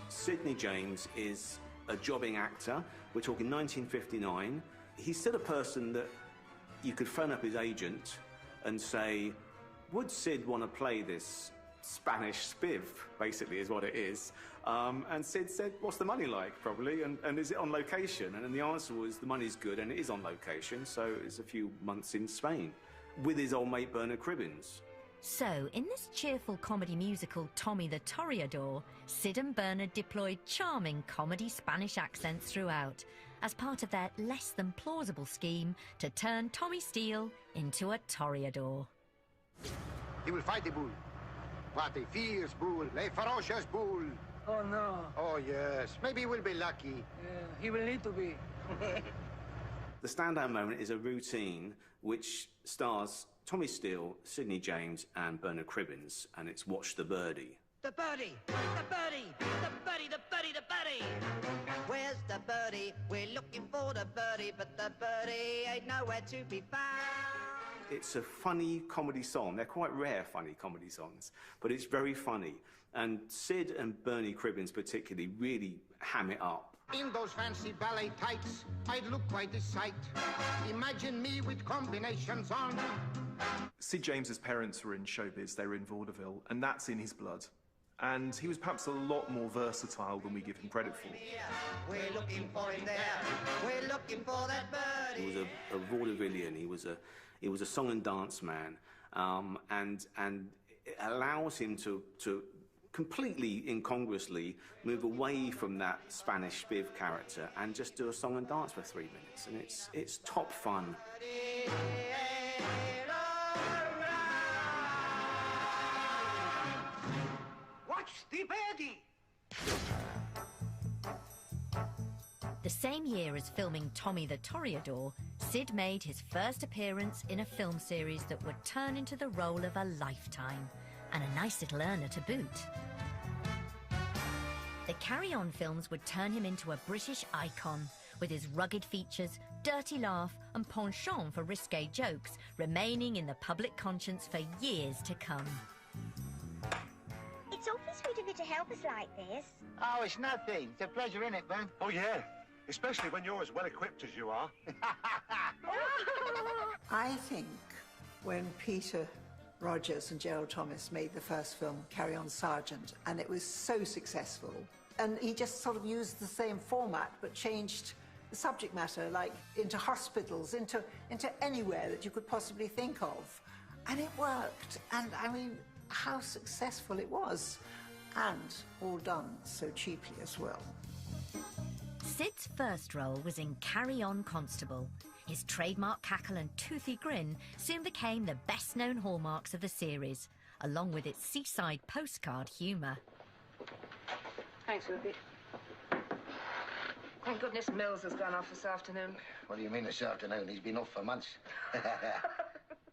Speaker 8: Sidney James is a jobbing actor. We're talking 1959. He's still a person that you could phone up his agent and say, would Sid want to play this Spanish spiv, basically is what it is. And Sid said, what's the money like, probably, and is it on location? And then the answer was, the money's good and it is on location, so it's a few months in Spain, with his old mate Bernard Cribbins.
Speaker 3: So, in this cheerful comedy musical Tommy the Toreador, Sid and Bernard deployed charming comedy Spanish accents throughout, as part of their less-than-plausible scheme to turn Tommy Steele into a Toreador.
Speaker 2: He will fight the bull. What a fierce bull, a ferocious bull.
Speaker 13: Oh, no.
Speaker 2: Oh, yes. Maybe he will be lucky.
Speaker 13: Yeah, he will need to be.
Speaker 8: The standout moment is a routine which stars Tommy Steele, Sidney James and Bernard Cribbins, and it's Watch the Birdie.
Speaker 19: The birdie! The birdie! The birdie! The birdie! The birdie! Where's the birdie? We're looking for the birdie, but the birdie ain't nowhere to be found.
Speaker 8: It's a funny comedy song. They're quite rare funny comedy songs, but it's very funny. And Sid and Bernie Cribbins particularly really ham it up.
Speaker 2: In those fancy ballet tights, I'd look quite a sight. Imagine me with combinations on.
Speaker 10: Sid James's parents were in showbiz. They were in vaudeville, and that's in his blood. and he was perhaps a lot more versatile than we give him credit for.
Speaker 19: We're looking for him there. We're looking for that birdie.
Speaker 8: He was a vaudevillian. He was a song and dance man, and it allows him to completely incongruously move away from that Spanish Spiv character and just do a song and dance for 3 minutes, and it's top fun.
Speaker 19: Watch the birdie.
Speaker 3: The same year as filming Tommy the Toreador, Sid made his first appearance in a film series that would turn into the role of a lifetime, and a nice little earner to boot. The Carry On films would turn him into a British icon, with his rugged features, dirty laugh and penchant for risque jokes remaining in the public conscience for years to come.
Speaker 15: It's awfully sweet of you to help us like this.
Speaker 2: Oh, it's nothing. It's a pleasure, isn't it, man?
Speaker 14: Oh, yeah. Especially when you're as well equipped as you are.
Speaker 4: I think when Peter Rogers and Gerald Thomas made the first film, Carry On Sergeant, and it was so successful, and he just sort of used the same format but changed the subject matter, like into hospitals, into anywhere that you could possibly think of. And it worked. And I mean, how successful it was. And all done so cheaply as well.
Speaker 3: Sid's first role was in Carry On Constable. His trademark cackle and toothy grin soon became the best-known hallmarks of the series, along with its seaside postcard humour.
Speaker 13: Thanks, Ruby. Thank goodness Mills has gone off this afternoon.
Speaker 2: What do you mean this afternoon? He's been off for months.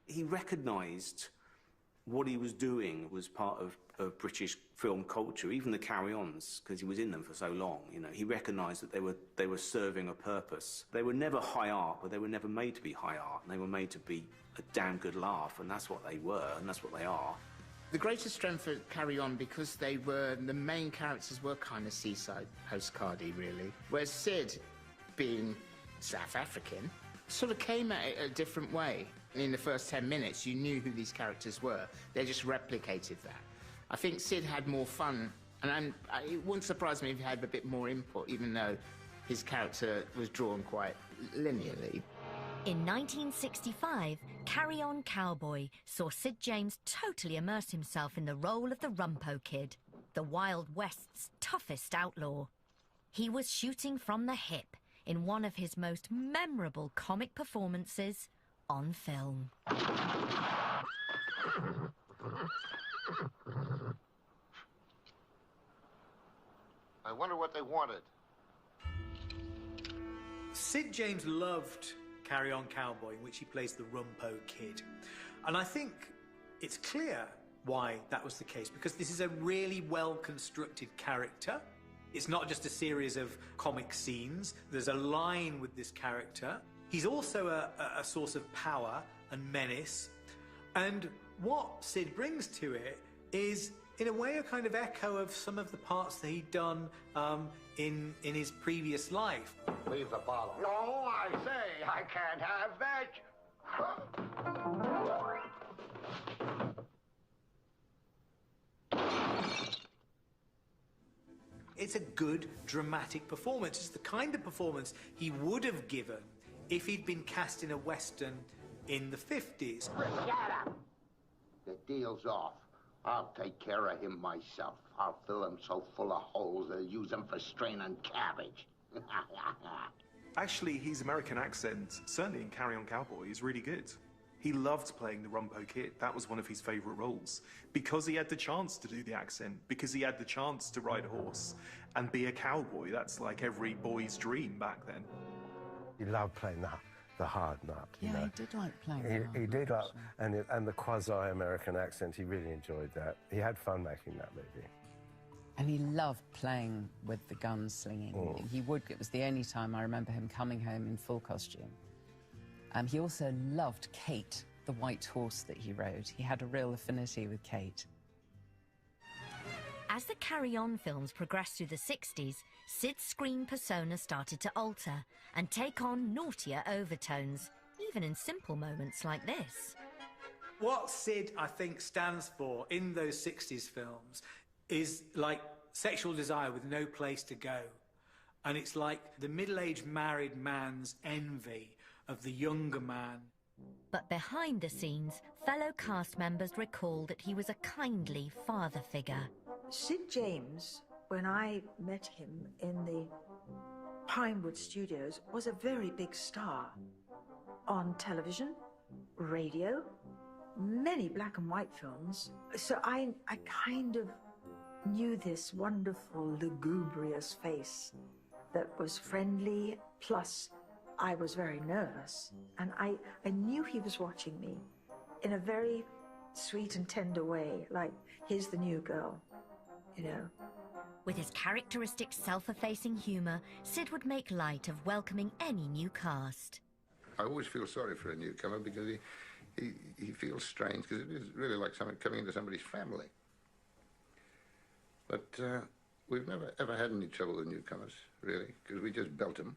Speaker 8: He recognised what he was doing was part of British film culture, even the Carry-Ons, because he was in them for so long. You know, he recognised that they were serving a purpose. They were never high art, but they were never made to be high art. They were made to be a damn good laugh, and that's what they were, and that's what they are.
Speaker 9: The greatest strength for Carry On, because the main characters were kind of seaside postcardy, really. Whereas Sid, being South African, sort of came at it a different way. In the first 10 minutes, you knew who these characters were. They just replicated that. I think Sid had more fun, and it wouldn't surprise me if he had a bit more input, even though his character was drawn quite linearly.
Speaker 3: In 1965, Carry On Cowboy saw Sid James totally immerse himself in the role of the Rumpo Kid, the Wild West's toughest outlaw. He was shooting from the hip in one of his most memorable comic performances on film.
Speaker 14: I wonder what they wanted.
Speaker 5: Sid James loved Carry On Cowboy, in which he plays the Rumpo Kid. And I think it's clear why that was the case, because this is a really well-constructed character. It's not just a series of comic scenes. There's a line with this character. He's also a source of power and menace. And what Sid brings to it is, in a way, a kind of echo of some of the parts that he'd done in his previous life.
Speaker 14: Leave the bottle. No, I say, I can't have that.
Speaker 5: It's a good, dramatic performance. It's the kind of performance he would have given if he'd been cast in a Western in the 50s.
Speaker 14: Shut up! The deal's off. I'll take care of him myself. I'll fill him so full of holes they'll use him for straining cabbage.
Speaker 10: Actually, his American accent, certainly in Carry On Cowboy, is really good. He loved playing the Rumpo Kid. That was one of his favourite roles. Because he had the chance to do the accent, because he had the chance to ride a horse and be a cowboy. That's like every boy's dream back then.
Speaker 18: He loved playing the hard nut.
Speaker 17: Yeah,
Speaker 18: you know?
Speaker 17: he did like playing
Speaker 18: He did like, and the quasi-American accent, he really enjoyed that. He had fun making that movie.
Speaker 17: And he loved playing with the gun-slinging. It was the only time I remember him coming home in full costume. He also loved Kate, the white horse that he rode. He had a real affinity with Kate.
Speaker 3: As the Carry On films progressed through the 60s, Sid's screen persona started to alter and take on naughtier overtones, even in simple moments like this.
Speaker 5: What Sid, I think, stands for in those 60s films is like sexual desire with no place to go. And it's like the middle-aged married man's envy of the younger man.
Speaker 3: But behind the scenes, fellow cast members recall that he was a kindly father figure.
Speaker 4: Sid James, when I met him in the Pinewood Studios, was a very big star on television, radio, many black and white films. So I kind of knew this wonderful, lugubrious face that was friendly, plus I was very nervous. And I knew he was watching me in a very sweet and tender way, like, here's the new girl, you know.
Speaker 3: With his characteristic self-effacing humour, Sid would make light of welcoming any new cast.
Speaker 14: I always feel sorry for a newcomer because he feels strange, because it is really like coming into somebody's family. But we've never ever had any trouble with newcomers, really, because we just belt them.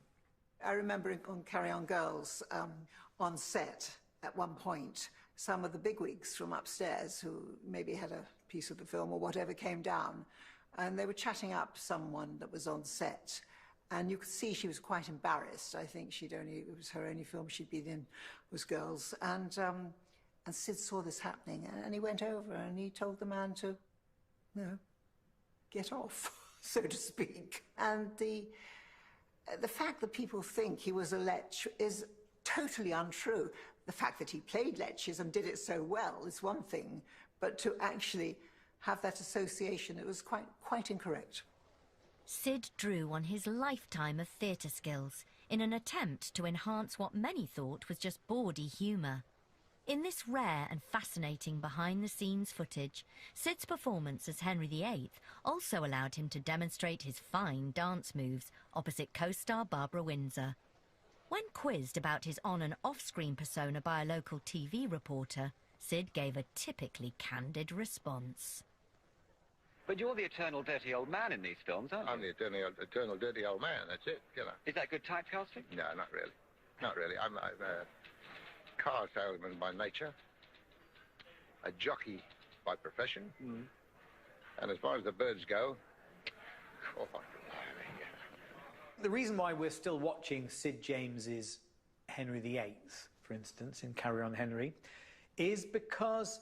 Speaker 4: I remember on Carry On Girls, on set, at one point, some of the bigwigs from upstairs who maybe had a piece of the film or whatever came down, and they were chatting up someone that was on set, and you could see she was quite embarrassed. I think it was her only film she'd been in, was Girls, and Sid saw this happening, and he went over and he told the man to, you know, get off, so to speak. And the fact that people think he was a lech is totally untrue. The fact that he played leches and did it so well is one thing, but to actually have that association, it was quite incorrect.
Speaker 3: Sid drew on his lifetime of theatre skills in an attempt to enhance what many thought was just bawdy humour. In this rare and fascinating behind-the-scenes footage, Sid's performance as Henry VIII also allowed him to demonstrate his fine dance moves opposite co-star Barbara Windsor. When quizzed about his on- and off-screen persona by a local TV reporter, Sid gave a typically candid response.
Speaker 12: But you're the eternal dirty old man in these films, aren't you?
Speaker 14: I'm the eternal dirty old man, that's it, you know.
Speaker 12: Is that good typecasting?
Speaker 14: No, not really. Not really. I'm a car salesman by nature, a jockey by profession, and as far as the birds go, oh,
Speaker 5: The reason why we're still watching Sid James's Henry VIII, for instance, in Carry On Henry, is because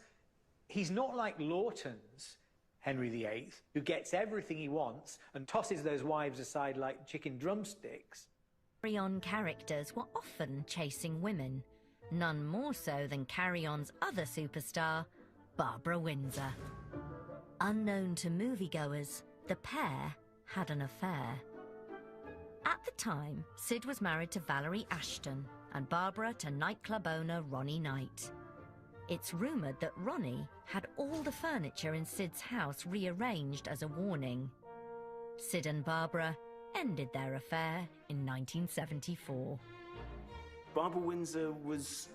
Speaker 5: he's not like Lawton's Henry VIII, who gets everything he wants and tosses those wives aside like chicken drumsticks.
Speaker 3: Carry On characters were often chasing women, none more so than Carry On's other superstar, Barbara Windsor. Unknown to moviegoers, the pair had an affair. At the time, Sid was married to Valerie Ashton and Barbara to nightclub owner Ronnie Knight. It's rumoured that Ronnie had all the furniture in Sid's house rearranged as a warning. Sid and Barbara ended their affair in 1974.
Speaker 8: Barbara Windsor was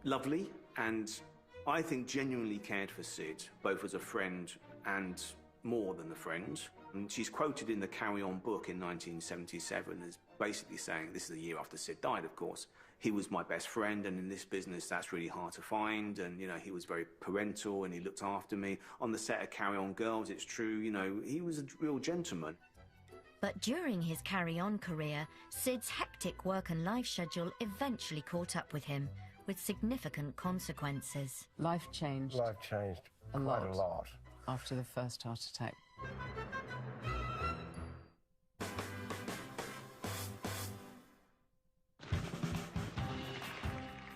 Speaker 8: lovely and I think genuinely cared for Sid, both as a friend and more than a friend. And she's quoted in the Carry On book in 1977 as basically saying, this is the year after Sid died, of course, he was my best friend, and in this business that's really hard to find, and, you know, he was very parental and he looked after me. On the set of Carry On Girls, it's true, you know, he was a real gentleman.
Speaker 3: But during his Carry On career, Sid's hectic work and life schedule eventually caught up with him, with significant consequences.
Speaker 17: Life changed.
Speaker 18: Life changed quite a lot.
Speaker 17: After the first heart attack.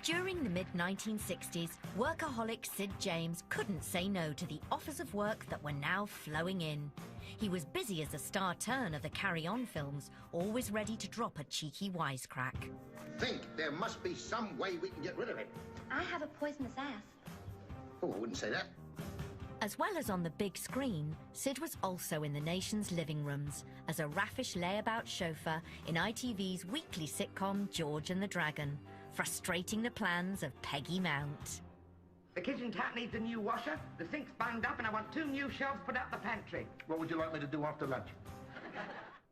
Speaker 3: During the mid-1960s, workaholic Sid James couldn't say no to the offers of work that were now flowing in. He was busy as a star turn of the Carry On films, always ready to drop a cheeky wisecrack.
Speaker 2: Think there must be some way we can get rid of it.
Speaker 15: I have a poisonous ass.
Speaker 2: Oh, I wouldn't say that.
Speaker 3: As well as on the big screen, Sid was also in the nation's living rooms as a raffish layabout chauffeur in ITV's weekly sitcom George and the Dragon, frustrating the plans of Peggy Mount.
Speaker 20: The kitchen tap needs a new washer, the sink's bunged up, and I want 2 new shelves put out the pantry.
Speaker 2: What would you like me to do after lunch?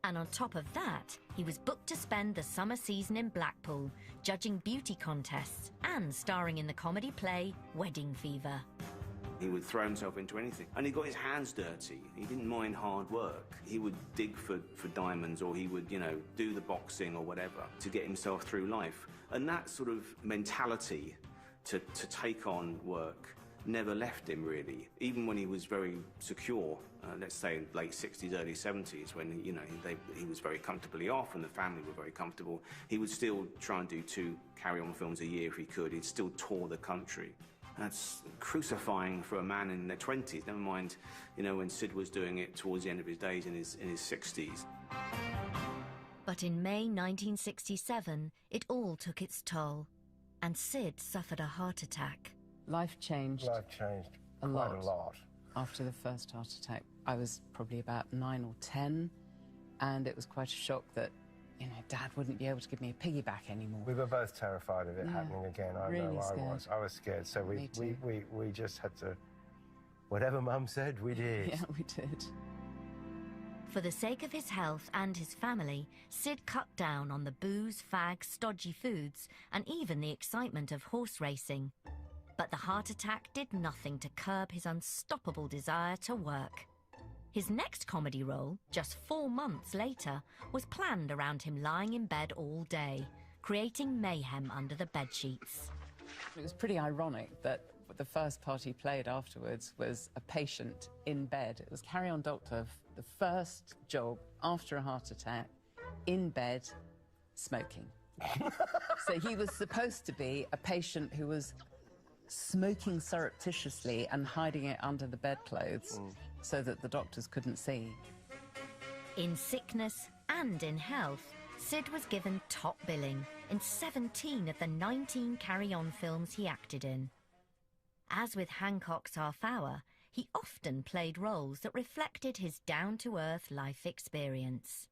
Speaker 3: And on top of that, he was booked to spend the summer season in Blackpool, judging beauty contests and starring in the comedy play Wedding Fever.
Speaker 8: He would throw himself into anything. And he got his hands dirty. He didn't mind hard work. He would dig for diamonds, or he would, you know, do the boxing or whatever to get himself through life. And that sort of mentality to take on work never left him, really. Even when he was very secure, let's say in late 60s, early 70s, when, you know, he was very comfortably off and the family were very comfortable, he would still try and do 2 carry-on films a year if he could. He'd still tour the country. That's crucifying for a man in their 20s, never mind, you know, when Sid was doing it towards the end of his days in his 60s.
Speaker 3: But in May 1967, it all took its toll, and Sid suffered a heart attack.
Speaker 17: Life changed.
Speaker 18: Life changed
Speaker 17: a
Speaker 18: quite
Speaker 17: lot.
Speaker 18: a lot.
Speaker 17: After the first heart attack, I was probably about 9 or 10, and it was quite a shock that, you know, Dad wouldn't be able to give me a piggyback anymore.
Speaker 18: We were both terrified of it happening again. I
Speaker 17: really
Speaker 18: know
Speaker 17: scared.
Speaker 18: I was scared. So
Speaker 17: Me too.
Speaker 18: we just had to, whatever Mum said, we did.
Speaker 17: Yeah, we did.
Speaker 3: For the sake of his health and his family, Sid cut down on the booze, fags, stodgy foods, and even the excitement of horse racing. But the heart attack did nothing to curb his unstoppable desire to work. His next comedy role, just 4 months later, was planned around him lying in bed all day, creating mayhem under the bedsheets.
Speaker 17: It was pretty ironic that the first part he played afterwards was a patient in bed. It was Carry On Doctor, the first job after a heart attack, in bed, smoking. So he was supposed to be a patient who was smoking surreptitiously and hiding it under the bedclothes so that the doctors couldn't see.
Speaker 3: In sickness and in health, Sid was given top billing in 17 of the 19 carry-on films he acted in. As with Hancock's Half Hour, he often played roles that reflected his down-to-earth life experience.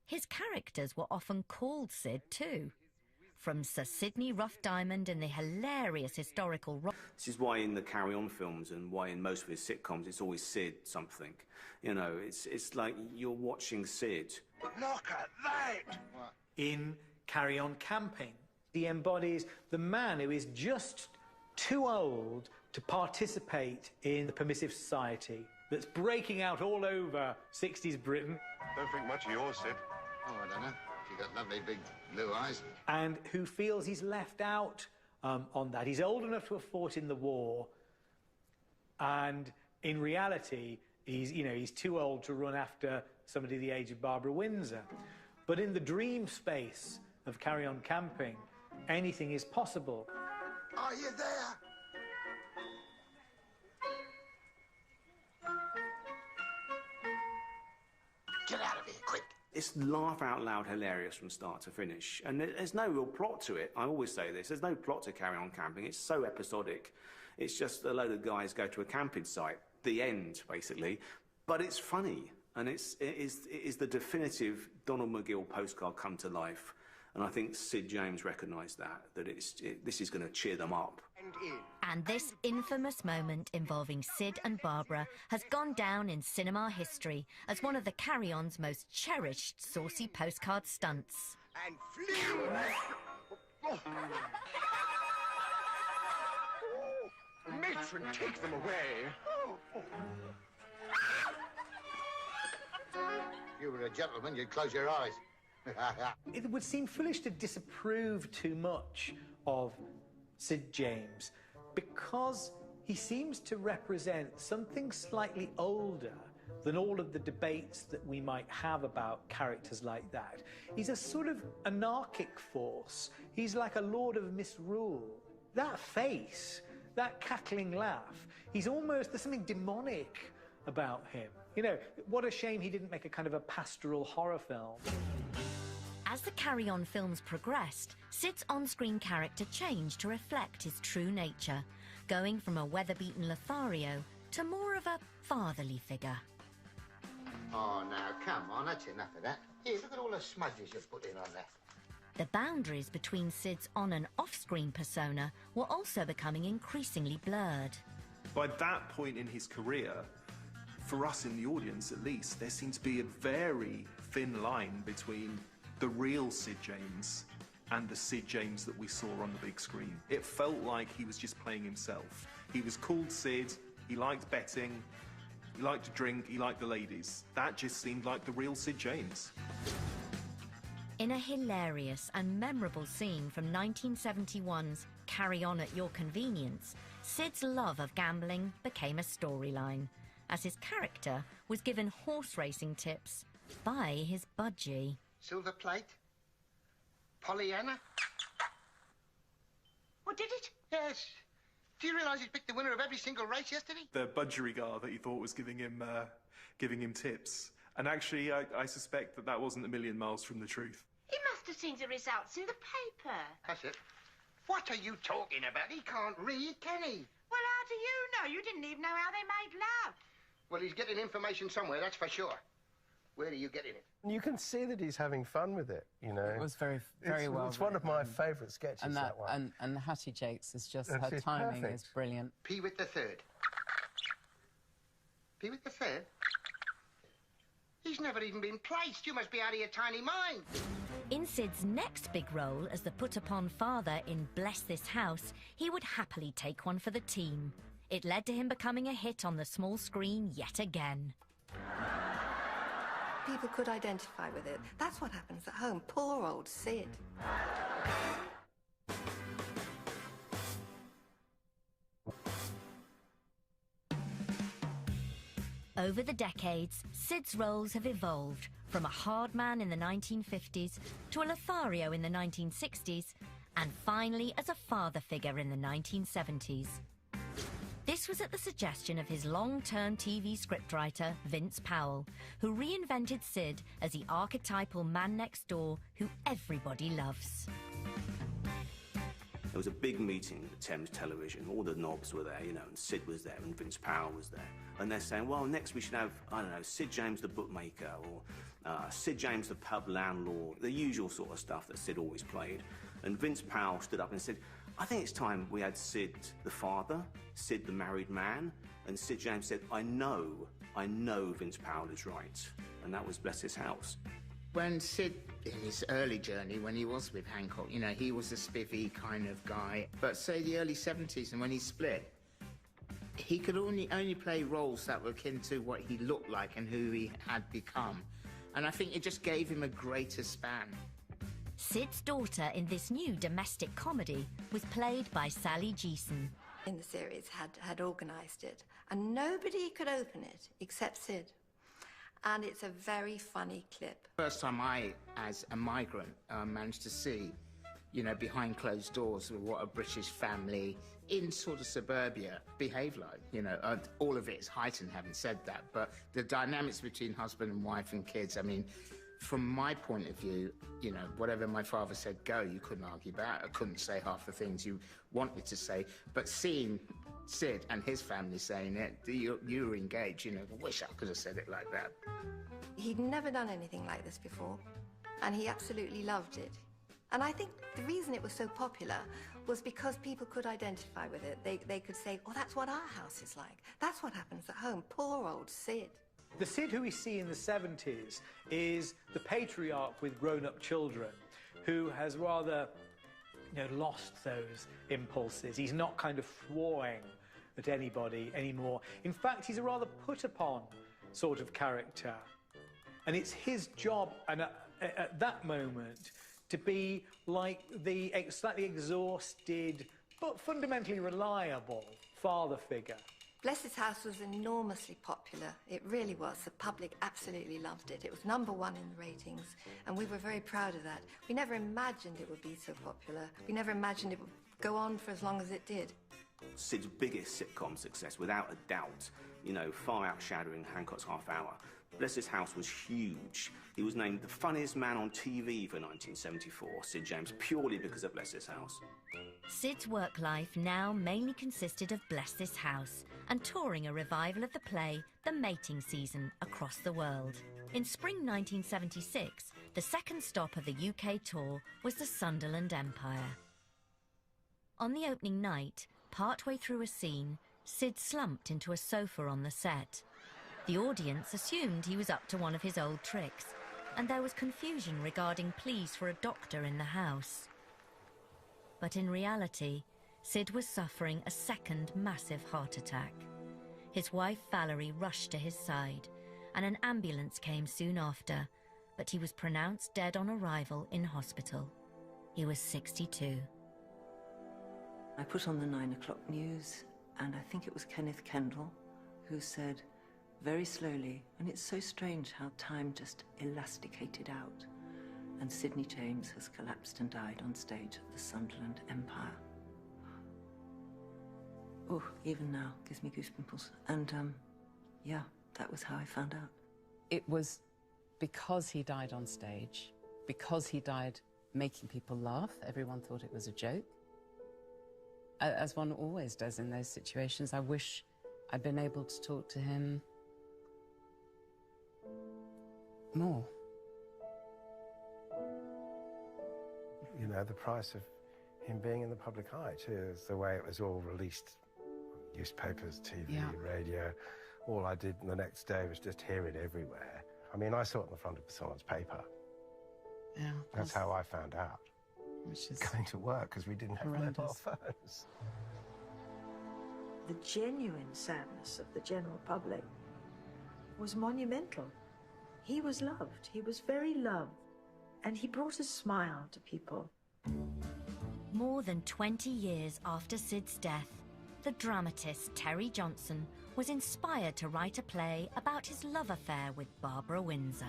Speaker 3: His characters were often called Sid too, from Sir Sidney Rough Diamond in the hilarious historical...
Speaker 8: This is why in the Carry On films and why in most of his sitcoms it's always Sid something. You know, it's like you're watching Sid.
Speaker 19: Look at that!
Speaker 5: In Carry On Camping, he embodies the man who is just too old to participate in the permissive society that's breaking out all over 60s Britain.
Speaker 2: Don't think much of yours, Sid. Oh, I don't know. You got lovely big blue eyes.
Speaker 5: And who feels he's left out on that. He's old enough to have fought in the war, and in reality, he's too old to run after somebody the age of Barbara Windsor. But in the dream space of Carry On Camping, anything is possible.
Speaker 2: Are you there? Get out of here, quick.
Speaker 8: It's laugh out loud hilarious from start to finish. And there's no real plot to it. I always say this. There's no plot to Carry On Camping. It's so episodic. It's just a load of guys go to a camping site. The end, basically. But it's funny. And it is the definitive Donald McGill postcard come to life. And I think Sid James recognised that this is going to cheer them up.
Speaker 3: And this infamous moment involving Sid and Barbara has gone down in cinema history as one of the Carry On's most cherished saucy postcard stunts.
Speaker 19: And flee!
Speaker 2: Matron, take them away. If you were a gentleman, you'd close your eyes.
Speaker 5: It would seem foolish to disapprove too much of Sid James because he seems to represent something slightly older than all of the debates that we might have about characters like that. He's a sort of anarchic force. He's like a lord of misrule. That face, that cackling laugh, there's something demonic about him. You know, what a shame he didn't make a kind of a pastoral horror film.
Speaker 3: As the Carry On films progressed, Sid's on-screen character changed to reflect his true nature, going from a weather-beaten Lothario to more of a fatherly figure.
Speaker 2: Oh, now, come on, that's enough of that. Here, look at all the smudges you've put in on there.
Speaker 3: The boundaries between Sid's on- and off-screen persona were also becoming increasingly blurred.
Speaker 10: By that point in his career, for us in the audience at least, there seemed to be a very thin line between the real Sid James and the Sid James that we saw on the big screen. It felt like he was just playing himself. He was called Sid, he liked betting, he liked to drink, he liked the ladies. That just seemed like the real Sid James.
Speaker 3: In a hilarious and memorable scene from 1971's Carry On at Your Convenience, Sid's love of gambling became a storyline, as his character was given horse racing tips by his budgie.
Speaker 2: Silver plate? Pollyanna?
Speaker 20: What did it?
Speaker 2: Yes. Do you realise he picked the winner of every single race yesterday?
Speaker 10: The budgerigar that he thought was giving him tips. And actually, I suspect that that wasn't a million miles from the truth.
Speaker 20: He must have seen the results in the paper.
Speaker 2: That's it. What are you talking about? He can't read, can he?
Speaker 20: Well, how do you know? You didn't even know how they made love.
Speaker 2: Well, he's getting information somewhere, that's for sure. Where are you getting it?
Speaker 18: You can see that he's having fun with it, you know.
Speaker 17: It was very well.
Speaker 18: It's one of my favourite sketches,
Speaker 17: and
Speaker 18: that one.
Speaker 17: And the Hattie Jakes is just,
Speaker 18: It's
Speaker 17: her timing
Speaker 18: perfect.
Speaker 17: is brilliant.
Speaker 2: P with the third. P with the third? He's never even been placed. You must be out of your tiny mind.
Speaker 3: In Sid's next big role as the put-upon father in Bless This House, he would happily take one for the team. It led to him becoming a hit on the small screen yet again.
Speaker 6: People could identify with it. That's what happens at home. Poor old Sid.
Speaker 3: Over the decades, Sid's roles have evolved from a hard man in the 1950s to a Lothario in the 1960s, and finally as a father figure in the 1970s. This was at the suggestion of his long-term TV scriptwriter, Vince Powell, who reinvented Sid as the archetypal man next door who everybody loves.
Speaker 8: There was a big meeting at Thames Television. All the knobs were there, you know, and Sid was there, and Vince Powell was there. And they're saying, well, next we should have, I don't know, Sid James the bookmaker, or Sid James the pub landlord, the usual sort of stuff that Sid always played. And Vince Powell stood up and said, I think it's time we had Sid the father, Sid the married man, and Sid James said, I know Vince Powell is right. And that was Bless His House.
Speaker 9: When Sid, in his early journey, when he was with Hancock, you know, he was a spiffy kind of guy. But say the early 70s, and when he split, he could only play roles that were akin to what he looked like and who he had become. And I think it just gave him a greater span.
Speaker 3: Sid's daughter in this new domestic comedy was played by Sally Geeson.
Speaker 6: In the series had organised it, and nobody could open it except Sid. And it's a very funny clip.
Speaker 9: First time I, as a migrant, managed to see, you know, behind closed doors what a British family in sort of suburbia behave like. You know, all of it is heightened, having said that, but the dynamics between husband and wife and kids, I mean, from my point of view, you know, whatever my father said go, you couldn't argue about. I couldn't say half the things you wanted to say, but seeing Sid and his family saying it, you were engaged, you know, I wish I could have said it like that.
Speaker 6: He'd never done anything like this before, and he absolutely loved it. And I think the reason it was so popular was because people could identify with it. They could say, oh, that's what our house is like. That's what happens at home. Poor old Sid.
Speaker 5: The Sid who we see in the 70s is the patriarch with grown-up children who has rather, you know, lost those impulses. He's not kind of thwawing at anybody anymore. In fact, he's a rather put-upon sort of character. And it's his job, and at that moment, to be like the slightly exhausted but fundamentally reliable father figure.
Speaker 6: Bless His House was enormously popular. It really was. The public absolutely loved it. It was #1 in the ratings, and we were very proud of that. We never imagined it would be so popular. We never imagined it would go on for as long as it did.
Speaker 8: Sid's biggest sitcom success, without a doubt, you know, far outshadowing Hancock's Half Hour. Bless His House was huge. He was named the funniest man on TV for 1974, Sid James, purely because of Bless His House.
Speaker 3: Sid's work life now mainly consisted of Bless This House and touring a revival of the play The Mating Season across the world. In spring 1976, the second stop of the UK tour was the Sunderland Empire. On the opening night, partway through a scene, Sid slumped into a sofa on the set. The audience assumed he was up to one of his old tricks, and there was confusion regarding pleas for a doctor in the house. But in reality, Sid was suffering a second massive heart attack. His wife Valerie rushed to his side, and an ambulance came soon after, but he was pronounced dead on arrival in hospital. He was 62.
Speaker 6: I put on the 9 o'clock news, and I think it was Kenneth Kendall who said, very slowly, and it's so strange how time just elasticated out, and Sidney James has collapsed and died on stage at the Sunderland Empire. Oh, even now, gives me goosepimples. And, yeah, that was how I found out.
Speaker 17: It was because he died on stage, because he died making people laugh. Everyone thought it was a joke. As one always does in those situations, I wish I'd been able to talk to him more.
Speaker 18: You know, the price of him being in the public eye, too, is the way it was all released. Newspapers, TV, radio. All I did the next day was just hear it everywhere. I mean, I saw it on the front of someone's paper.
Speaker 17: Yeah.
Speaker 18: That's how I found out.
Speaker 17: Which is
Speaker 18: going to work, because we didn't have mobile phones.
Speaker 16: The genuine sadness of the general public was monumental. He was loved. He was very loved. And he brought a smile to people.
Speaker 3: More than 20 years after Sid's death, the dramatist Terry Johnson was inspired to write a play about his love affair with Barbara Windsor.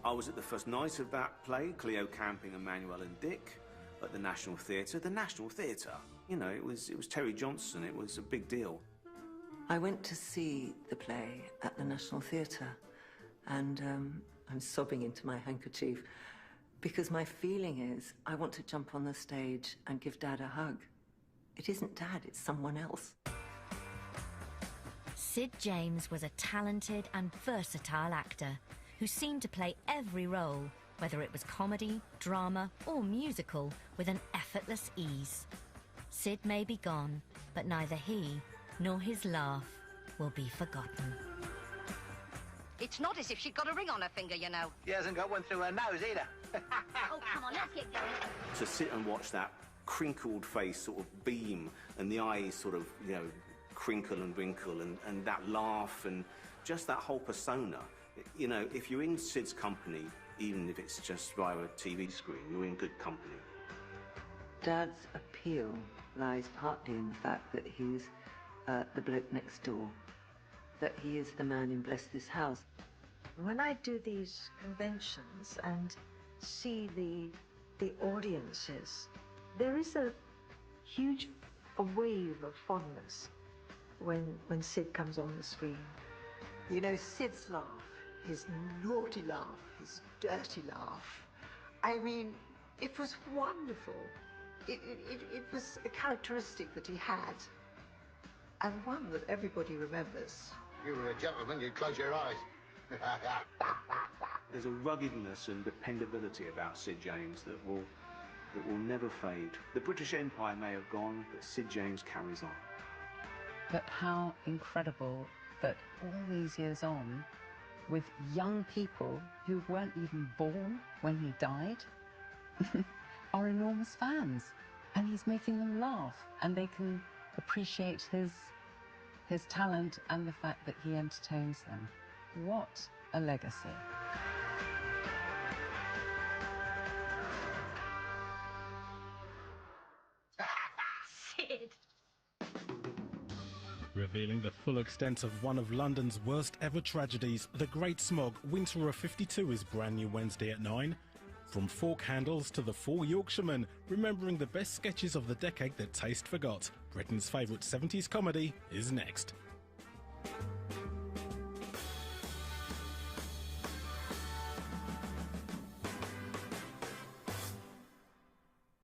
Speaker 8: I was at the first night of that play, Cleo Camping and Manuel and Dick, at the National Theatre. The National Theatre, you know, it was Terry Johnson. It was a big deal.
Speaker 6: I went to see the play at the National Theatre, and I'm sobbing into my handkerchief because my feeling is I want to jump on the stage and give Dad a hug. It isn't Dad, it's someone else.
Speaker 3: Sid James was a talented and versatile actor who seemed to play every role, whether it was comedy, drama, or musical, with an effortless ease. Sid may be gone, but neither he nor his laugh will be forgotten.
Speaker 11: It's not as if she'd got a ring on her finger, you know.
Speaker 20: She hasn't got one through her nose either.
Speaker 15: Oh, come on, let's get going.
Speaker 8: To sit and watch that crinkled face sort of beam and the eyes sort of, you know, crinkle and wrinkle and that laugh and just that whole persona. You know, if you're in Sid's company, even if it's just via a TV screen, you're in good company.
Speaker 6: Dad's appeal lies partly in the fact that he's the bloke next door, that he is the man in Bless This House.
Speaker 16: When I do these conventions and see the audiences, there is a huge wave of fondness when Sid comes on the screen.
Speaker 4: You know, Sid's laugh, his naughty laugh, his dirty laugh, I mean, it was wonderful. It was a characteristic that he had, and one that everybody remembers.
Speaker 2: If you were a gentleman, you'd close your eyes.
Speaker 8: There's a ruggedness and dependability about Sid James that will never fade. The British Empire may have gone, but Sid James carries on.
Speaker 17: But how incredible that all these years on, with young people who weren't even born when he died, are enormous fans. And he's making them laugh, and they can appreciate his talent and the fact that he entertains them. What a legacy.
Speaker 15: Sid.
Speaker 21: Revealing the full extent of one of London's worst ever tragedies, the Great Smog, Winter of '52 is brand new Wednesday at 9. From Fork Handles to the Four Yorkshiremen, remembering the best sketches of the decade that taste forgot. Britain's favourite 70s comedy is next.